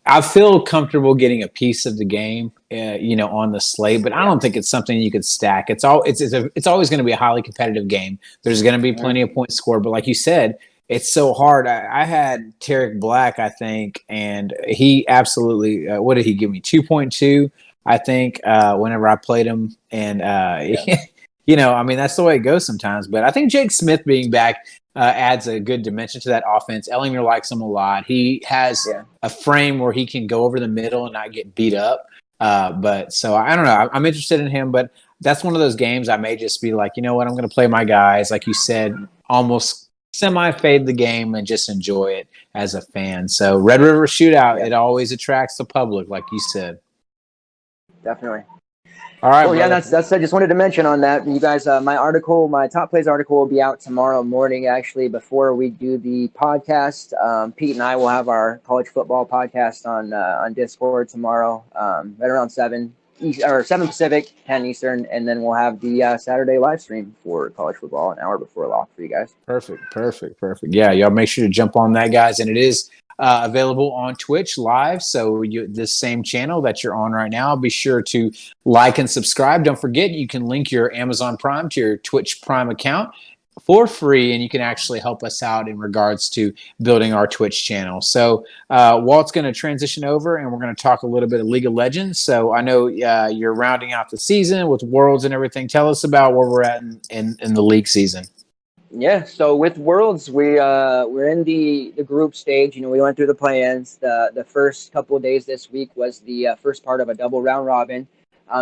I feel comfortable getting a piece of the game, on the slate, but I don't think it's something you could stack. It's always going to be a highly competitive game. There's going to be plenty of points scored, but like you said, it's so hard. I had Tarek Black, I think, and he absolutely, what did he give me? 2.2, I think, whenever I played him. And, I mean, that's the way it goes sometimes, but I think Jake Smith being back adds a good dimension to that offense. Ellinger likes him a lot. He has a frame where he can go over the middle and not get beat up. But so I don't know. I'm interested in him, but that's one of those games I may just be like, you know what, I'm going to play my guys. Like you said, almost semi-fade the game and just enjoy it as a fan. So Red River Shootout, it always attracts the public, like you said. Definitely. All right. Well, that's I just wanted to mention on that. You guys, my top plays article will be out tomorrow morning, actually, before we do the podcast. Pete and I will have our college football podcast on Discord tomorrow, right around 7 Pacific, 10 Eastern, and then we'll have the Saturday live stream for college football an hour before lock for you guys. Perfect. Yeah, y'all make sure to jump on that, guys, and it is available on Twitch live. So this same channel that you're on right now, be sure to like and subscribe. Don't forget, you can link your Amazon Prime to your Twitch Prime account for free, and you can actually help us out in regards to building our Twitch channel. So Walt's going to transition over, and we're going to talk a little bit of League of Legends. So I know you're rounding out the season with Worlds and everything. Tell us about where we're at in the league season. Yeah, so with Worlds, we're in the group stage. We went through the play-ins. The first couple of days this week was the first part of a double round robin.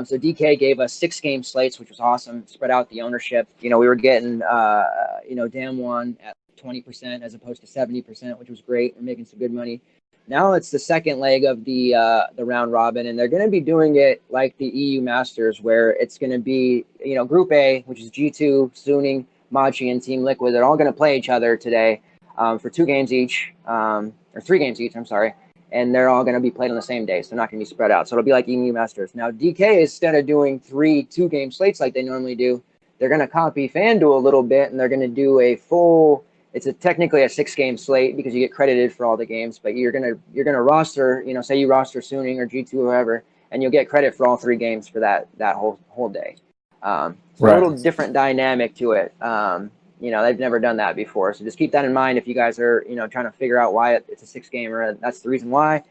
So DK gave us 6-game slates, which was awesome. Spread out the ownership. We were getting, Dam 1 at 20% as opposed to 70%, which was great. We're making some good money. Now it's the second leg of the round robin, and they're going to be doing it like the EU Masters, where it's going to be, Group A, which is G2, Suning, Machi, and Team Liquid. They're all going to play each other today for 2 games each, or 3 games each, I'm sorry. And they're all going to be played on the same day, so they're not going to be spread out. So it'll be like EU Masters. Now, DK, instead of doing 3 2-game slates like they normally do, they're going to copy FanDuel a little bit, and they're going to do a full. It's technically a 6-game slate because you get credited for all the games, but you're gonna roster, say you roster Suning or G2 or whoever, and you'll get credit for all 3 games for that whole day. So a little different dynamic to it. They've never done that before, so just keep that in mind if you guys are trying to figure out why it's a 6-gamer. That's the reason why.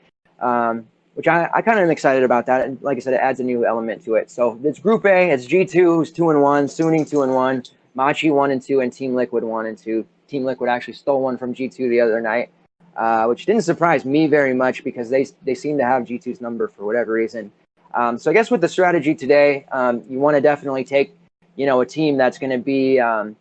Which I kind of am excited about that. And like I said, it adds a new element to it. So it's Group A. It's G2, who's 2-1, Suning 2-1, Machi 1-2, and Team Liquid 1-2. Team Liquid actually stole one from G2 the other night, which didn't surprise me very much because they seem to have G2's number for whatever reason. So I guess with the strategy today, you want to definitely take, a team that's going to be a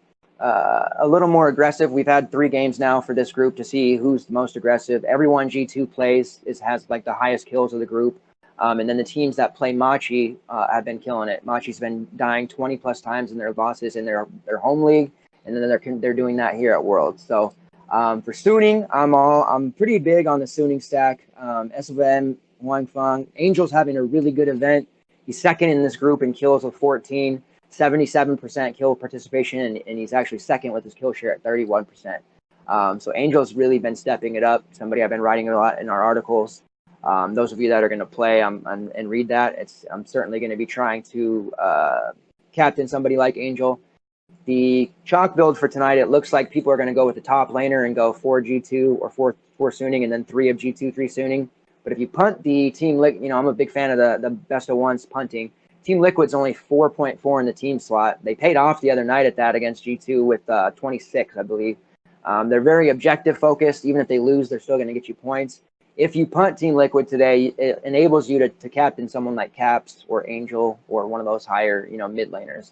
little more aggressive. We've had 3 games now for this group to see who's the most aggressive. Everyone G2 plays has like the highest kills of the group. And then the teams that play Machi have been killing it. Machi's been dying 20 plus times in their losses in their home league. And then they're doing that here at Worlds. So for Suning, I'm pretty big on the Suning stack. SVM, Wang Fang, Angel's having a really good event. He's second in this group in kills with 14, 77% kill participation, and he's actually second with his kill share at 31%. So Angel's really been stepping it up. Somebody I've been writing a lot in our articles. Those of you that are going to play and read that, I'm certainly going to be trying to captain somebody like Angel. The chalk build for tonight, it looks like people are going to go with the top laner and go 4 G2 or 4 Suning and then 3 of G2, 3 Suning. But if you punt the Team Liquid, I'm a big fan of the best of ones punting. Team Liquid's only 4.4 in the team slot. They paid off the other night at that against G2 with 26, I believe. They're very objective focused. Even if they lose, they're still going to get you points. If you punt Team Liquid today, it enables you to captain someone like Caps or Angel or one of those higher, mid laners.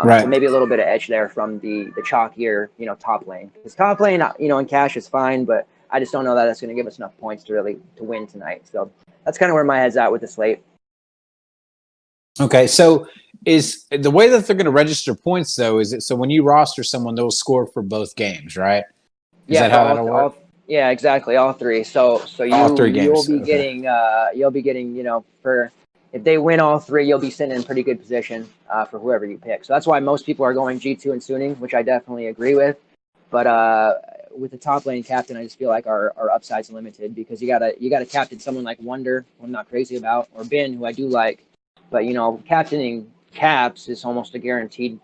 Right. So maybe a little bit of edge there from the chalkier, top lane. Because top lane, in cash is fine, but I just don't know that that's going to give us enough points to win tonight. So that's kind of where my head's at with the slate. Okay, so is the way that they're going to register points though? Is it so when you roster someone, they'll score for both games, right? Is that how that'll work? Yeah, exactly, all 3. So all 3 games. You'll be getting for. If they win all 3, you'll be sitting in pretty good position for whoever you pick. So that's why most people are going G2 and Suning, which I definitely agree with. But with the top lane captain, I just feel like our upside's limited because you gotta captain someone like Wonder, who I'm not crazy about, or Bin, who I do like. But captaining Caps is almost a guaranteed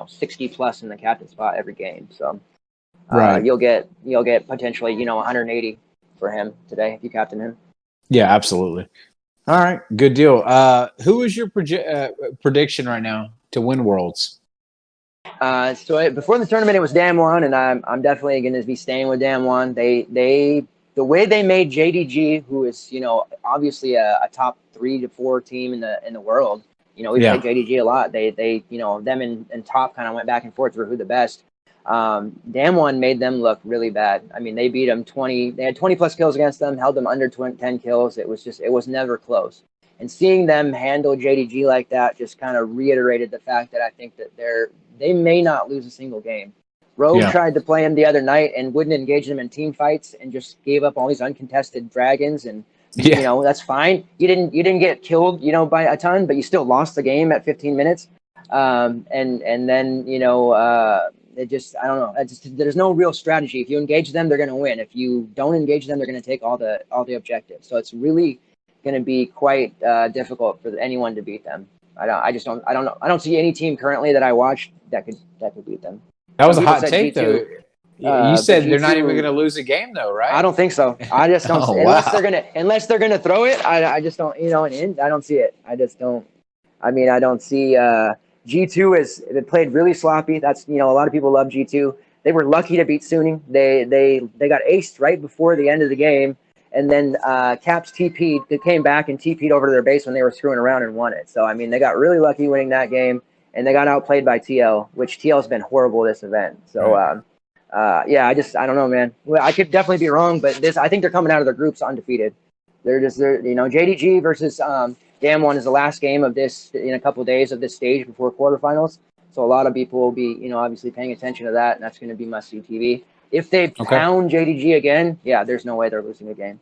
60 plus in the captain spot every game. So right. You'll get potentially 180 for him today if you captain him. Yeah, absolutely. All right, good deal. Who is your prediction right now to win Worlds? So before the tournament, it was Dam 1, and I'm definitely going to be staying with Dam 1. The way they made JDG, who is obviously a top 3 to 4 team in the world. We played JDG a lot. They them and Top kind of went back and forth for who the best. Dam 1 made them look really bad. I mean, they beat them 20. They had 20 plus kills against them, held them under 10 kills. It was never close. And seeing them handle JDG like that just kind of reiterated the fact that I think that they may not lose a single game. Rogue tried to play him the other night and wouldn't engage them in team fights and just gave up all these uncontested dragons. And that's fine. You didn't get killed by a ton, but you still lost the game at 15 minutes. And then it just, I don't know. There's no real strategy. If you engage them, they're going to win. If you don't engage them, they're going to take all the objectives. So it's really going to be quite difficult for anyone to beat them. I don't know. I don't see any team currently that I watched that could beat them. That was a hot take, G2, though. You said G2, they're not even going to lose a game, though, right? I don't think so. I just don't. Unless they're gonna throw it. I just don't. I don't see it. I just don't. I mean, I don't see. G2 they played really sloppy. That's a lot of people love G2. They were lucky to beat Suning. They got aced right before the end of the game, And then Caps TP'd, they came back and TP'd over to their base when they were screwing around and won it. So, I mean, they got really lucky winning that game, and they got outplayed by TL, which TL's been horrible this event. So, yeah, I don't know, man. Well, I could definitely be wrong, but I think they're coming out of their groups undefeated. They're JDG versus Dam 1 is the last game of this in a couple of days of this stage before quarterfinals. So a lot of people will be, obviously paying attention to that, and that's going to be must-see TV. If they pound JDG again, yeah, there's no way they're losing a game.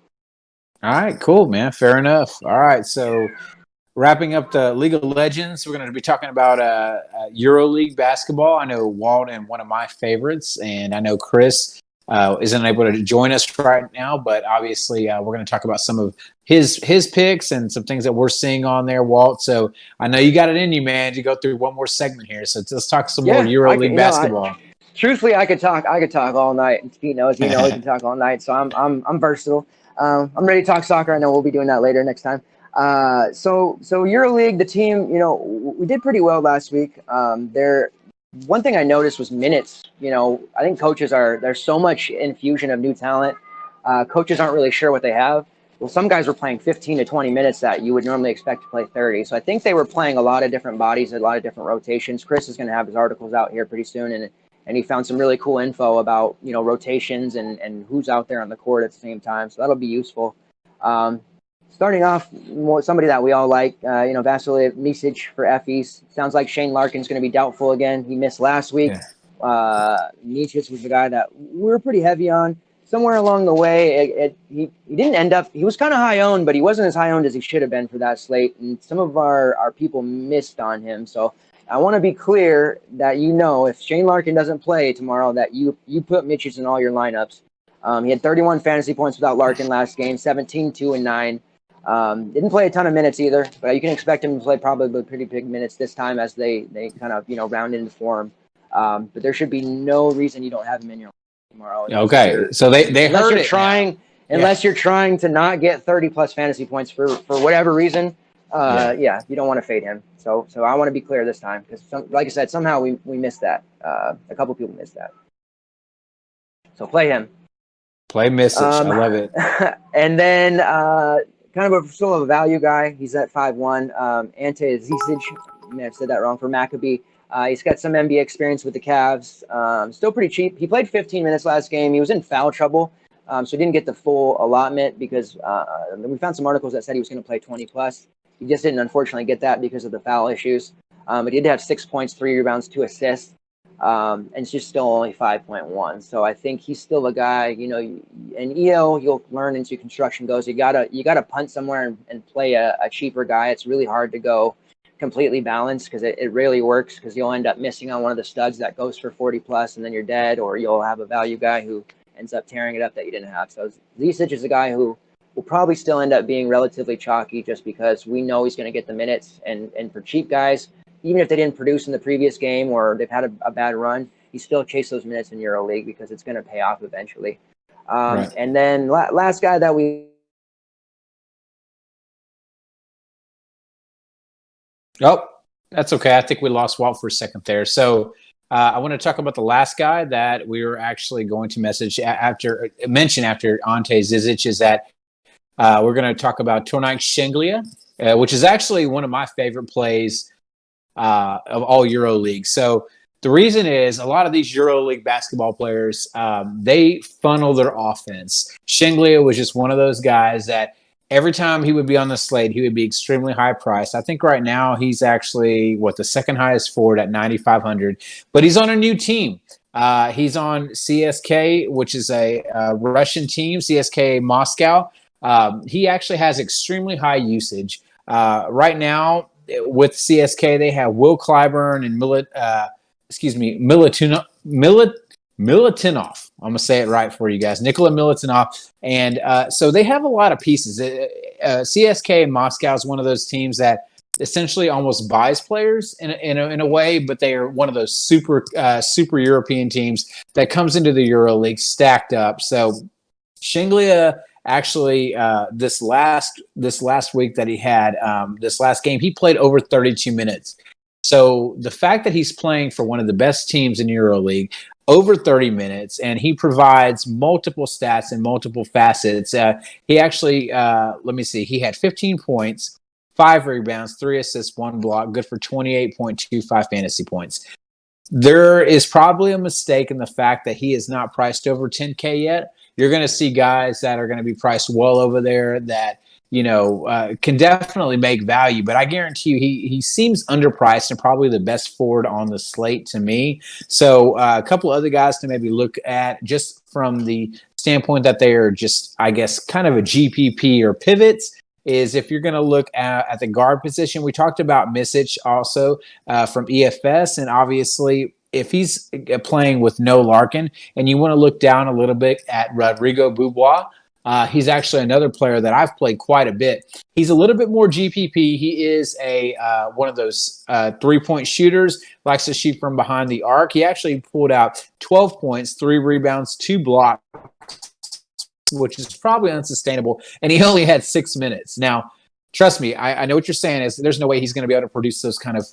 All right, cool, man. Fair enough. All right, so wrapping up the League of Legends, we're going to be talking about EuroLeague basketball. I know Walt and one of my favorites, and I know Chris isn't able to join us right now, but obviously we're going to talk about some of his picks and some things that we're seeing on there, Walt. So I know you got it in you, man, to go through one more segment here. So let's talk some more EuroLeague basketball. Truthfully, I could talk all night. And Pete knows, he can talk all night. So I'm versatile. I'm ready to talk soccer. I know we'll be doing that later next time. So EuroLeague, the team, we did pretty well last week. One thing I noticed was minutes. I think there's so much infusion of new talent. Coaches aren't really sure what they have. Well, some guys were playing 15 to 20 minutes that you would normally expect to play 30. So I think they were playing a lot of different bodies, a lot of different rotations. Chris is going to have his articles out here pretty soon, and he found some really cool info about, rotations and who's out there on the court at the same time. So that'll be useful. Starting off, somebody that we all like, Vasilij Micic for Efes. Sounds like Shane Larkin's going to be doubtful again. He missed last week. Micic was the guy that we were pretty heavy on. Somewhere along the way, he didn't end up – he was kind of high owned, but he wasn't as high owned as he should have been for that slate. And some of our people missed on him. So I want to be clear that if Shane Larkin doesn't play tomorrow, that you put Micic in all your lineups. He had 31 fantasy points without Larkin last game, 17, 2, and 9. Didn't play a ton of minutes either, but you can expect him to play probably pretty big minutes this time as they kind of round into form. But there should be no reason you don't have him in your tomorrow. Okay, so they heard it. Unless you're trying to not get 30 plus fantasy points for whatever reason, you don't want to fade him. So I want to be clear this time because, like I said, somehow we missed that. A couple people missed that. So play him. Play Micic. I love it. And then kind of still a value guy. He's at 5'1". Ante Zizic, I may have said that wrong, for Maccabi. He's got some NBA experience with the Cavs. Still pretty cheap. He played 15 minutes last game. He was in foul trouble, so he didn't get the full allotment because we found some articles that said he was going to play 20 plus. He just didn't, unfortunately, get that because of the foul issues. But he did have 6 points, 3 rebounds, 2 assists. And it's just still only 5.1. So I think he's still a guy, and EO, you'll learn into construction goes, you gotta punt somewhere and play a cheaper guy. It's really hard to go completely balanced because it rarely works because you'll end up missing on one of the studs that goes for 40 plus and then you're dead, or you'll have a value guy who ends up tearing it up that you didn't have. So Zizic is a guy who will probably still end up being relatively chalky just because we know he's going to get the minutes, and for cheap guys, even if they didn't produce in the previous game or they've had a bad run, you still chase those minutes in EuroLeague because it's going to pay off eventually. Right. And then last guy that we... Oh, that's okay. I think we lost Walt for a second there. So I want to talk about the last guy that we were actually going to mention after Ante Zizic is that we're going to talk about Tornike Shenglia, which is actually one of my favorite plays of all EuroLeague. So the reason is a lot of these EuroLeague basketball players, they funnel their offense. Shenglia was just one of those guys that every time he would be on the slate, he would be extremely high priced. I think right now he's actually the second highest forward at 9,500, but he's on a new team. He's on CSK, which is a Russian team, CSK Moscow. He actually has extremely high usage. Right now, with CSK, they have Will Clyburn and Milutinov. I'm going to say it right for you guys. Nikola Milutinov. And so they have a lot of pieces. CSK Moscow is one of those teams that essentially almost buys players in a way, but they are one of those super European teams that comes into the EuroLeague stacked up. So Shenglia actually this last week that he had, this last game, he played over 32 minutes. So the fact that he's playing for one of the best teams in EuroLeague, over 30 minutes, and he provides multiple stats and multiple facets. He actually, let me see, he had 15 points, 5 rebounds, 3 assists, 1 block, good for 28.25 fantasy points. There is probably a mistake in the fact that he is not priced over 10K yet. You're going to see guys that are going to be priced well over there that, can definitely make value. But I guarantee you he seems underpriced and probably the best forward on the slate to me. So a couple other guys to maybe look at just from the standpoint that they are just, I guess, kind of a GPP or pivots is if you're going to look at the guard position. We talked about Misic also from EFS, and obviously if he's playing with no Larkin and you want to look down a little bit at Rodrigo Beaubois, he's actually another player that I've played quite a bit. He's a little bit more GPP. He is one of those three-point shooters, likes to shoot from behind the arc. He actually pulled out 12 points, 3 rebounds, 2 blocks, which is probably unsustainable, and he only had 6 minutes. Now, trust me, I know what you're saying is there's no way he's going to be able to produce those kind of,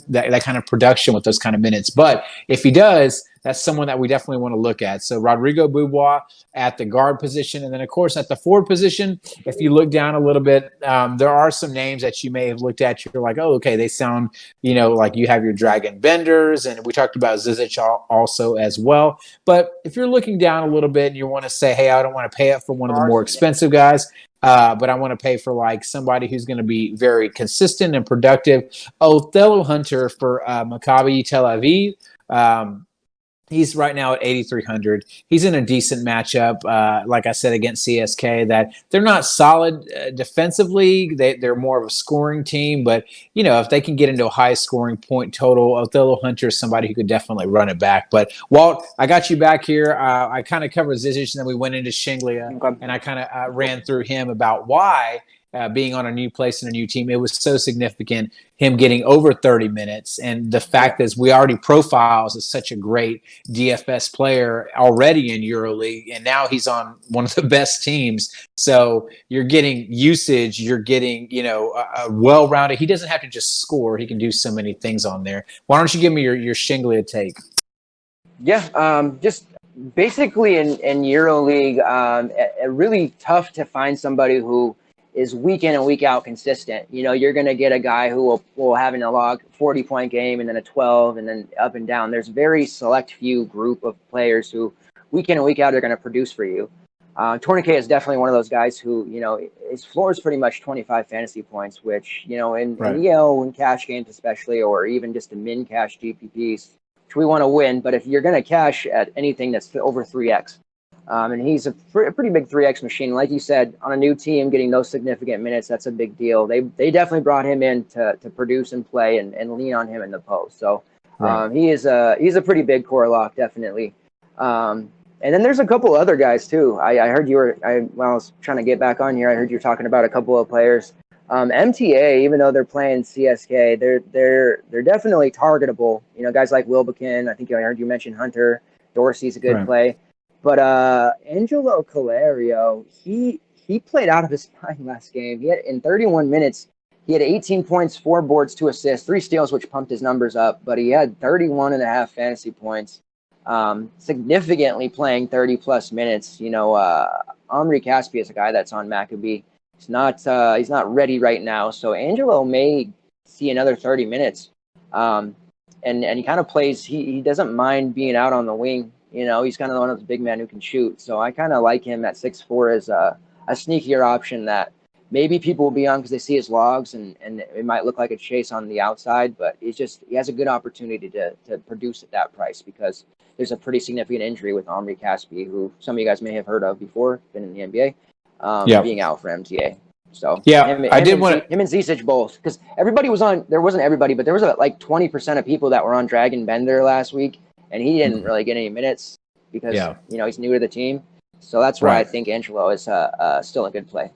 that kind of production with those kind of minutes. But if he does, that's someone that we definitely want to look at. So Rodrigo Beaubois at the guard position. And then, of course, at the forward position, if you look down a little bit, there are some names that you may have looked at. You're like, oh, okay, they sound, like you have your Dragon Benders. And we talked about Zizic also as well. But if you're looking down a little bit and you want to say, hey, I don't want to pay up for one of the more expensive guys, but I want to pay for like somebody who's going to be very consistent and productive. Othello Hunter for Maccabi Tel Aviv. He's right now at 8,300. He's in a decent matchup, like I said, against CSK, that they're not solid defensively. They're more of a scoring team. But, if they can get into a high scoring point total, Othello Hunter is somebody who could definitely run it back. But, Walt, I got you back here. I kind of covered Zizic, and then we went into Shinglia, and I kind of ran through him about why being on a new place and a new team, it was so significant, him getting over 30 minutes. And the fact is we already profiles as such a great DFS player already in EuroLeague, and now he's on one of the best teams. So you're getting usage, you're getting, a well-rounded. He doesn't have to just score. He can do so many things on there. Why don't you give me your Shinglia take? Yeah, just basically in EuroLeague, really tough to find somebody who is week in and week out consistent. You're going to get a guy who will have in a log 40-point game and then a 12 and then up and down. There's very select few group of players who week in and week out are going to produce for you. Tourniquet is definitely one of those guys who, his floor is pretty much 25 fantasy points, which, in EL and cash games especially, or even just in min cash GPPs, which we want to win. But if you're going to cash at anything that's over 3x, and he's a pretty big 3x machine. Like you said, on a new team, getting those significant minutes, that's a big deal. They definitely brought him in to produce and play and lean on him in the post. So he's a pretty big core lock, definitely. And then there's a couple other guys too. I heard when I was trying to get back on here, I heard you were talking about a couple of players. MTA, even though they're playing CSK, they're definitely targetable. Guys like Wilbekin. I think I heard you mention Hunter. Dorsey's a good play. But Angelo Calario, he played out of his mind last game. He had in 31 minutes, he had 18 points, 4 boards, 2 assists, 3 steals, which pumped his numbers up. But he had 31.5 fantasy points, significantly playing 30-plus minutes. Omri Caspi is a guy that's on Maccabi. He's not ready right now. So Angelo may see another 30 minutes. And he kind of plays. He doesn't mind being out on the wing. He's kind of one of those big men who can shoot. So I kind of like him at 6'4" as a sneakier option that maybe people will be on because they see his logs and it might look like a chase on the outside, but he has a good opportunity to produce at that price because there's a pretty significant injury with Omri Caspi, who some of you guys may have heard of before, been in the NBA, being out for MTA. So him and Zizic both, because everybody was on. There wasn't everybody, but there was like 20% of people that were on Dragon Bender last week. And he didn't really get any minutes because, he's new to the team. So that's why I think Angelo is still a good play.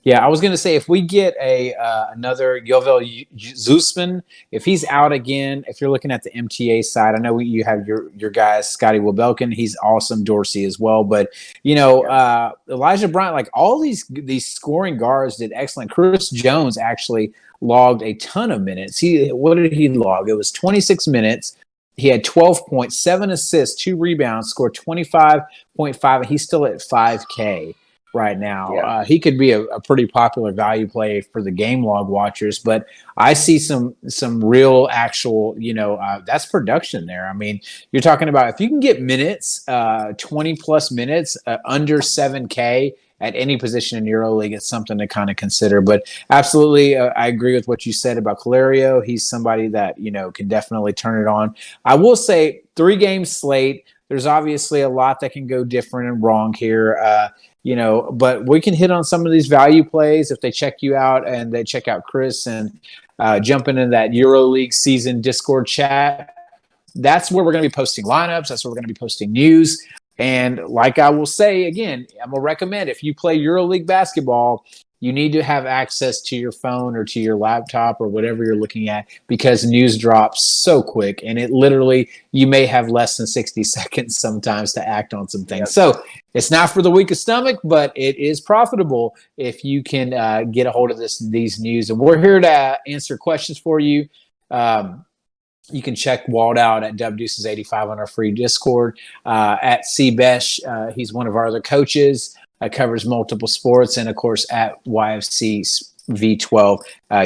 Yeah, I was going to say if we get another Yovel Zusman, if he's out again, if you're looking at the MTA side, I know you have your guys, Scotty Wilbelkin, he's awesome, Dorsey as well. But, Elijah Bryant, like all these scoring guards did excellent. Chris Jones actually logged a ton of minutes. What did he log? It was 26 minutes. He had 12 points, 7 assists, 2 rebounds, scored 25.5, and he's still at 5K right now. Yeah. He could be a pretty popular value play for the game log watchers, but I see some real actual, that's production there. I mean, you're talking about if you can get minutes, 20 plus minutes under 7K at any position in EuroLeague, it's something to kind of consider. But absolutely, I agree with what you said about Calerio. He's somebody that, can definitely turn it on. I will say 3-game slate. There's obviously a lot that can go different and wrong here. But we can hit on some of these value plays if they check you out and they check out Chris and jump into that EuroLeague season Discord chat. That's where we're going to be posting lineups. That's where we're going to be posting news. And like I will say again, I'm going to recommend if you play EuroLeague basketball, you need to have access to your phone or to your laptop or whatever you're looking at, because news drops so quick, and it literally, you may have less than 60 seconds sometimes to act on some things. Yep. So it's not for the weak of stomach, but it is profitable if you can get a hold of these news. And we're here to answer questions for you. You can check Walt out at WDeuces85 on our free Discord. At CBesh, he's one of our other coaches. Covers multiple sports. And, of course, at YFC V12,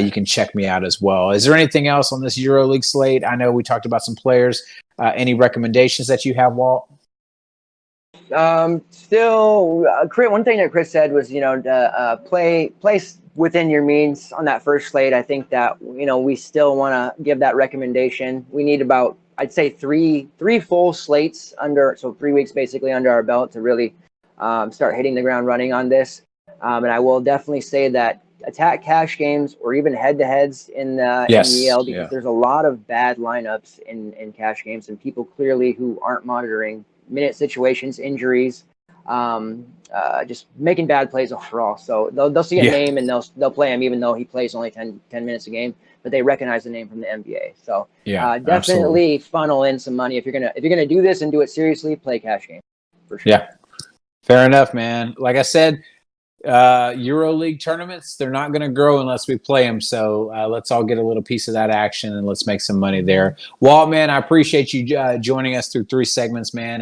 you can check me out as well. Is there anything else on this EuroLeague slate? I know we talked about some players. Any recommendations that you have, Walt? One thing that Chris said was, play within your means on that first slate. I think that, we still want to give that recommendation. We need about, I'd say, three full slates 3 weeks basically under our belt to really start hitting the ground running on this. And I will definitely say that attack cash games or even head-to-heads in the EL, because there's a lot of bad lineups in cash games, and people clearly who aren't monitoring minute situations, injuries, just making bad plays overall. So they'll see a name and they'll play him even though he plays only 10 minutes a game, but they recognize the name from the NBA. So definitely absolutely funnel in some money if you're gonna do this and do it seriously. Play cash game for sure. Yeah, fair enough, man. Like I said, EuroLeague tournaments, they're not going to grow unless we play them. So let's all get a little piece of that action and let's make some money there. Walt, man, I appreciate you joining us through 3 segments, man,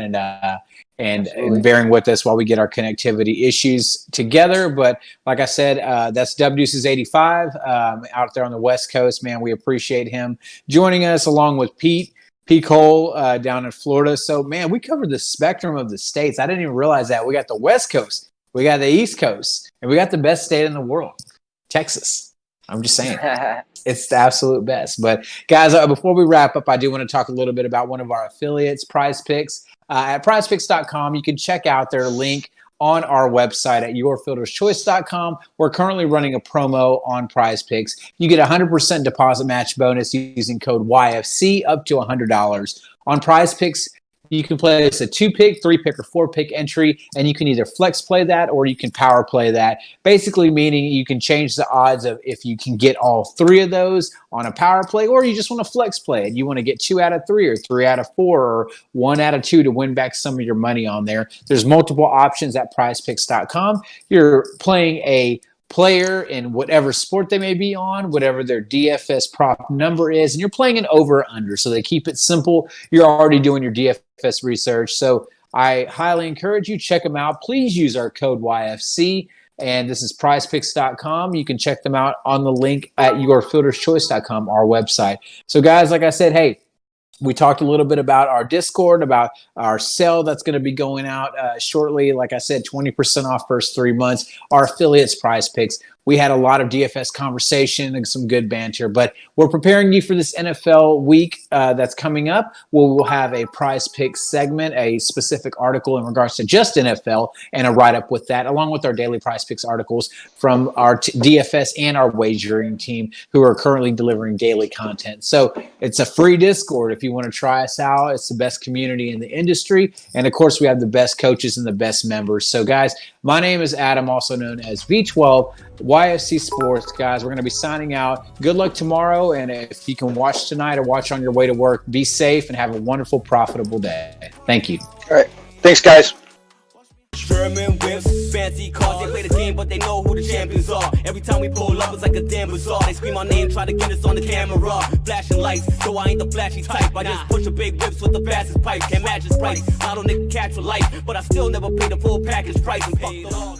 and bearing with us while we get our connectivity issues together. But like I said, that's WDeuces85 out there on the West Coast, man. We appreciate him joining us along with Pete Cole down in Florida. So, man, we covered the spectrum of the states. I didn't even realize that. We got the West Coast. We got the East Coast, and we got the best state in the world, Texas. I'm just saying. It's the absolute best. But, guys, before we wrap up, I do want to talk a little bit about one of our affiliates, Prize Picks. At prizepicks.com, you can check out their link on our website at yourfielderschoice.com. We're currently running a promo on Prize Picks. You get a 100% deposit match bonus using code YFC up to $100. On Prize Picks, you can place a 2-pick, 3-pick, or 4-pick entry, and you can either flex play that or you can power play that. Basically meaning you can change the odds of if you can get all 3 of those on a power play, or you just want to flex play it. You want to get 2 out of 3 or 3 out of 4 or 1 out of 2 to win back some of your money on there. There's multiple options at prizepicks.com. You're playing a player in whatever sport they may be on, whatever their DFS prop number is, and you're playing an over or under. So they keep it simple. You're already doing your DFS research. So I highly encourage you, check them out. Please use our code YFC. And this is prizepicks.com. You can check them out on the link at yourfielderschoice.com, our website. So guys, like I said, hey, we talked a little bit about our Discord, about our sale that's going to be going out shortly. Like I said, 20% off first 3 months. Our affiliates, Prize Picks. We had a lot of DFS conversation and some good banter, but we're preparing you for this NFL week that's coming up. We'll have a Prize Picks segment, a specific article in regards to just NFL, and a write-up with that, along with our daily Prize Picks articles from our DFS and our wagering team who are currently delivering daily content. So it's a free Discord if you want to try us out. It's the best community in the industry. And, of course, we have the best coaches and the best members. So, guys, my name is Adam, also known as V12. YFC Sports, guys. We're going to be signing out. Good luck tomorrow, and if you can watch tonight or watch on your way to work, be safe and have a wonderful, profitable day. Thank you. All right. Thanks, guys. German with fancy cars. They play the game, but they know who the champions are. Every time we pull up, it's like a damn bazaar. They scream my name, try to get us on the camera. Flashing lights, though I ain't the flashy type. I just push a big whips with the fastest pipe. Can't match his price. I don't nigga catch for life, but I still never pay the full package price. And fuck the law.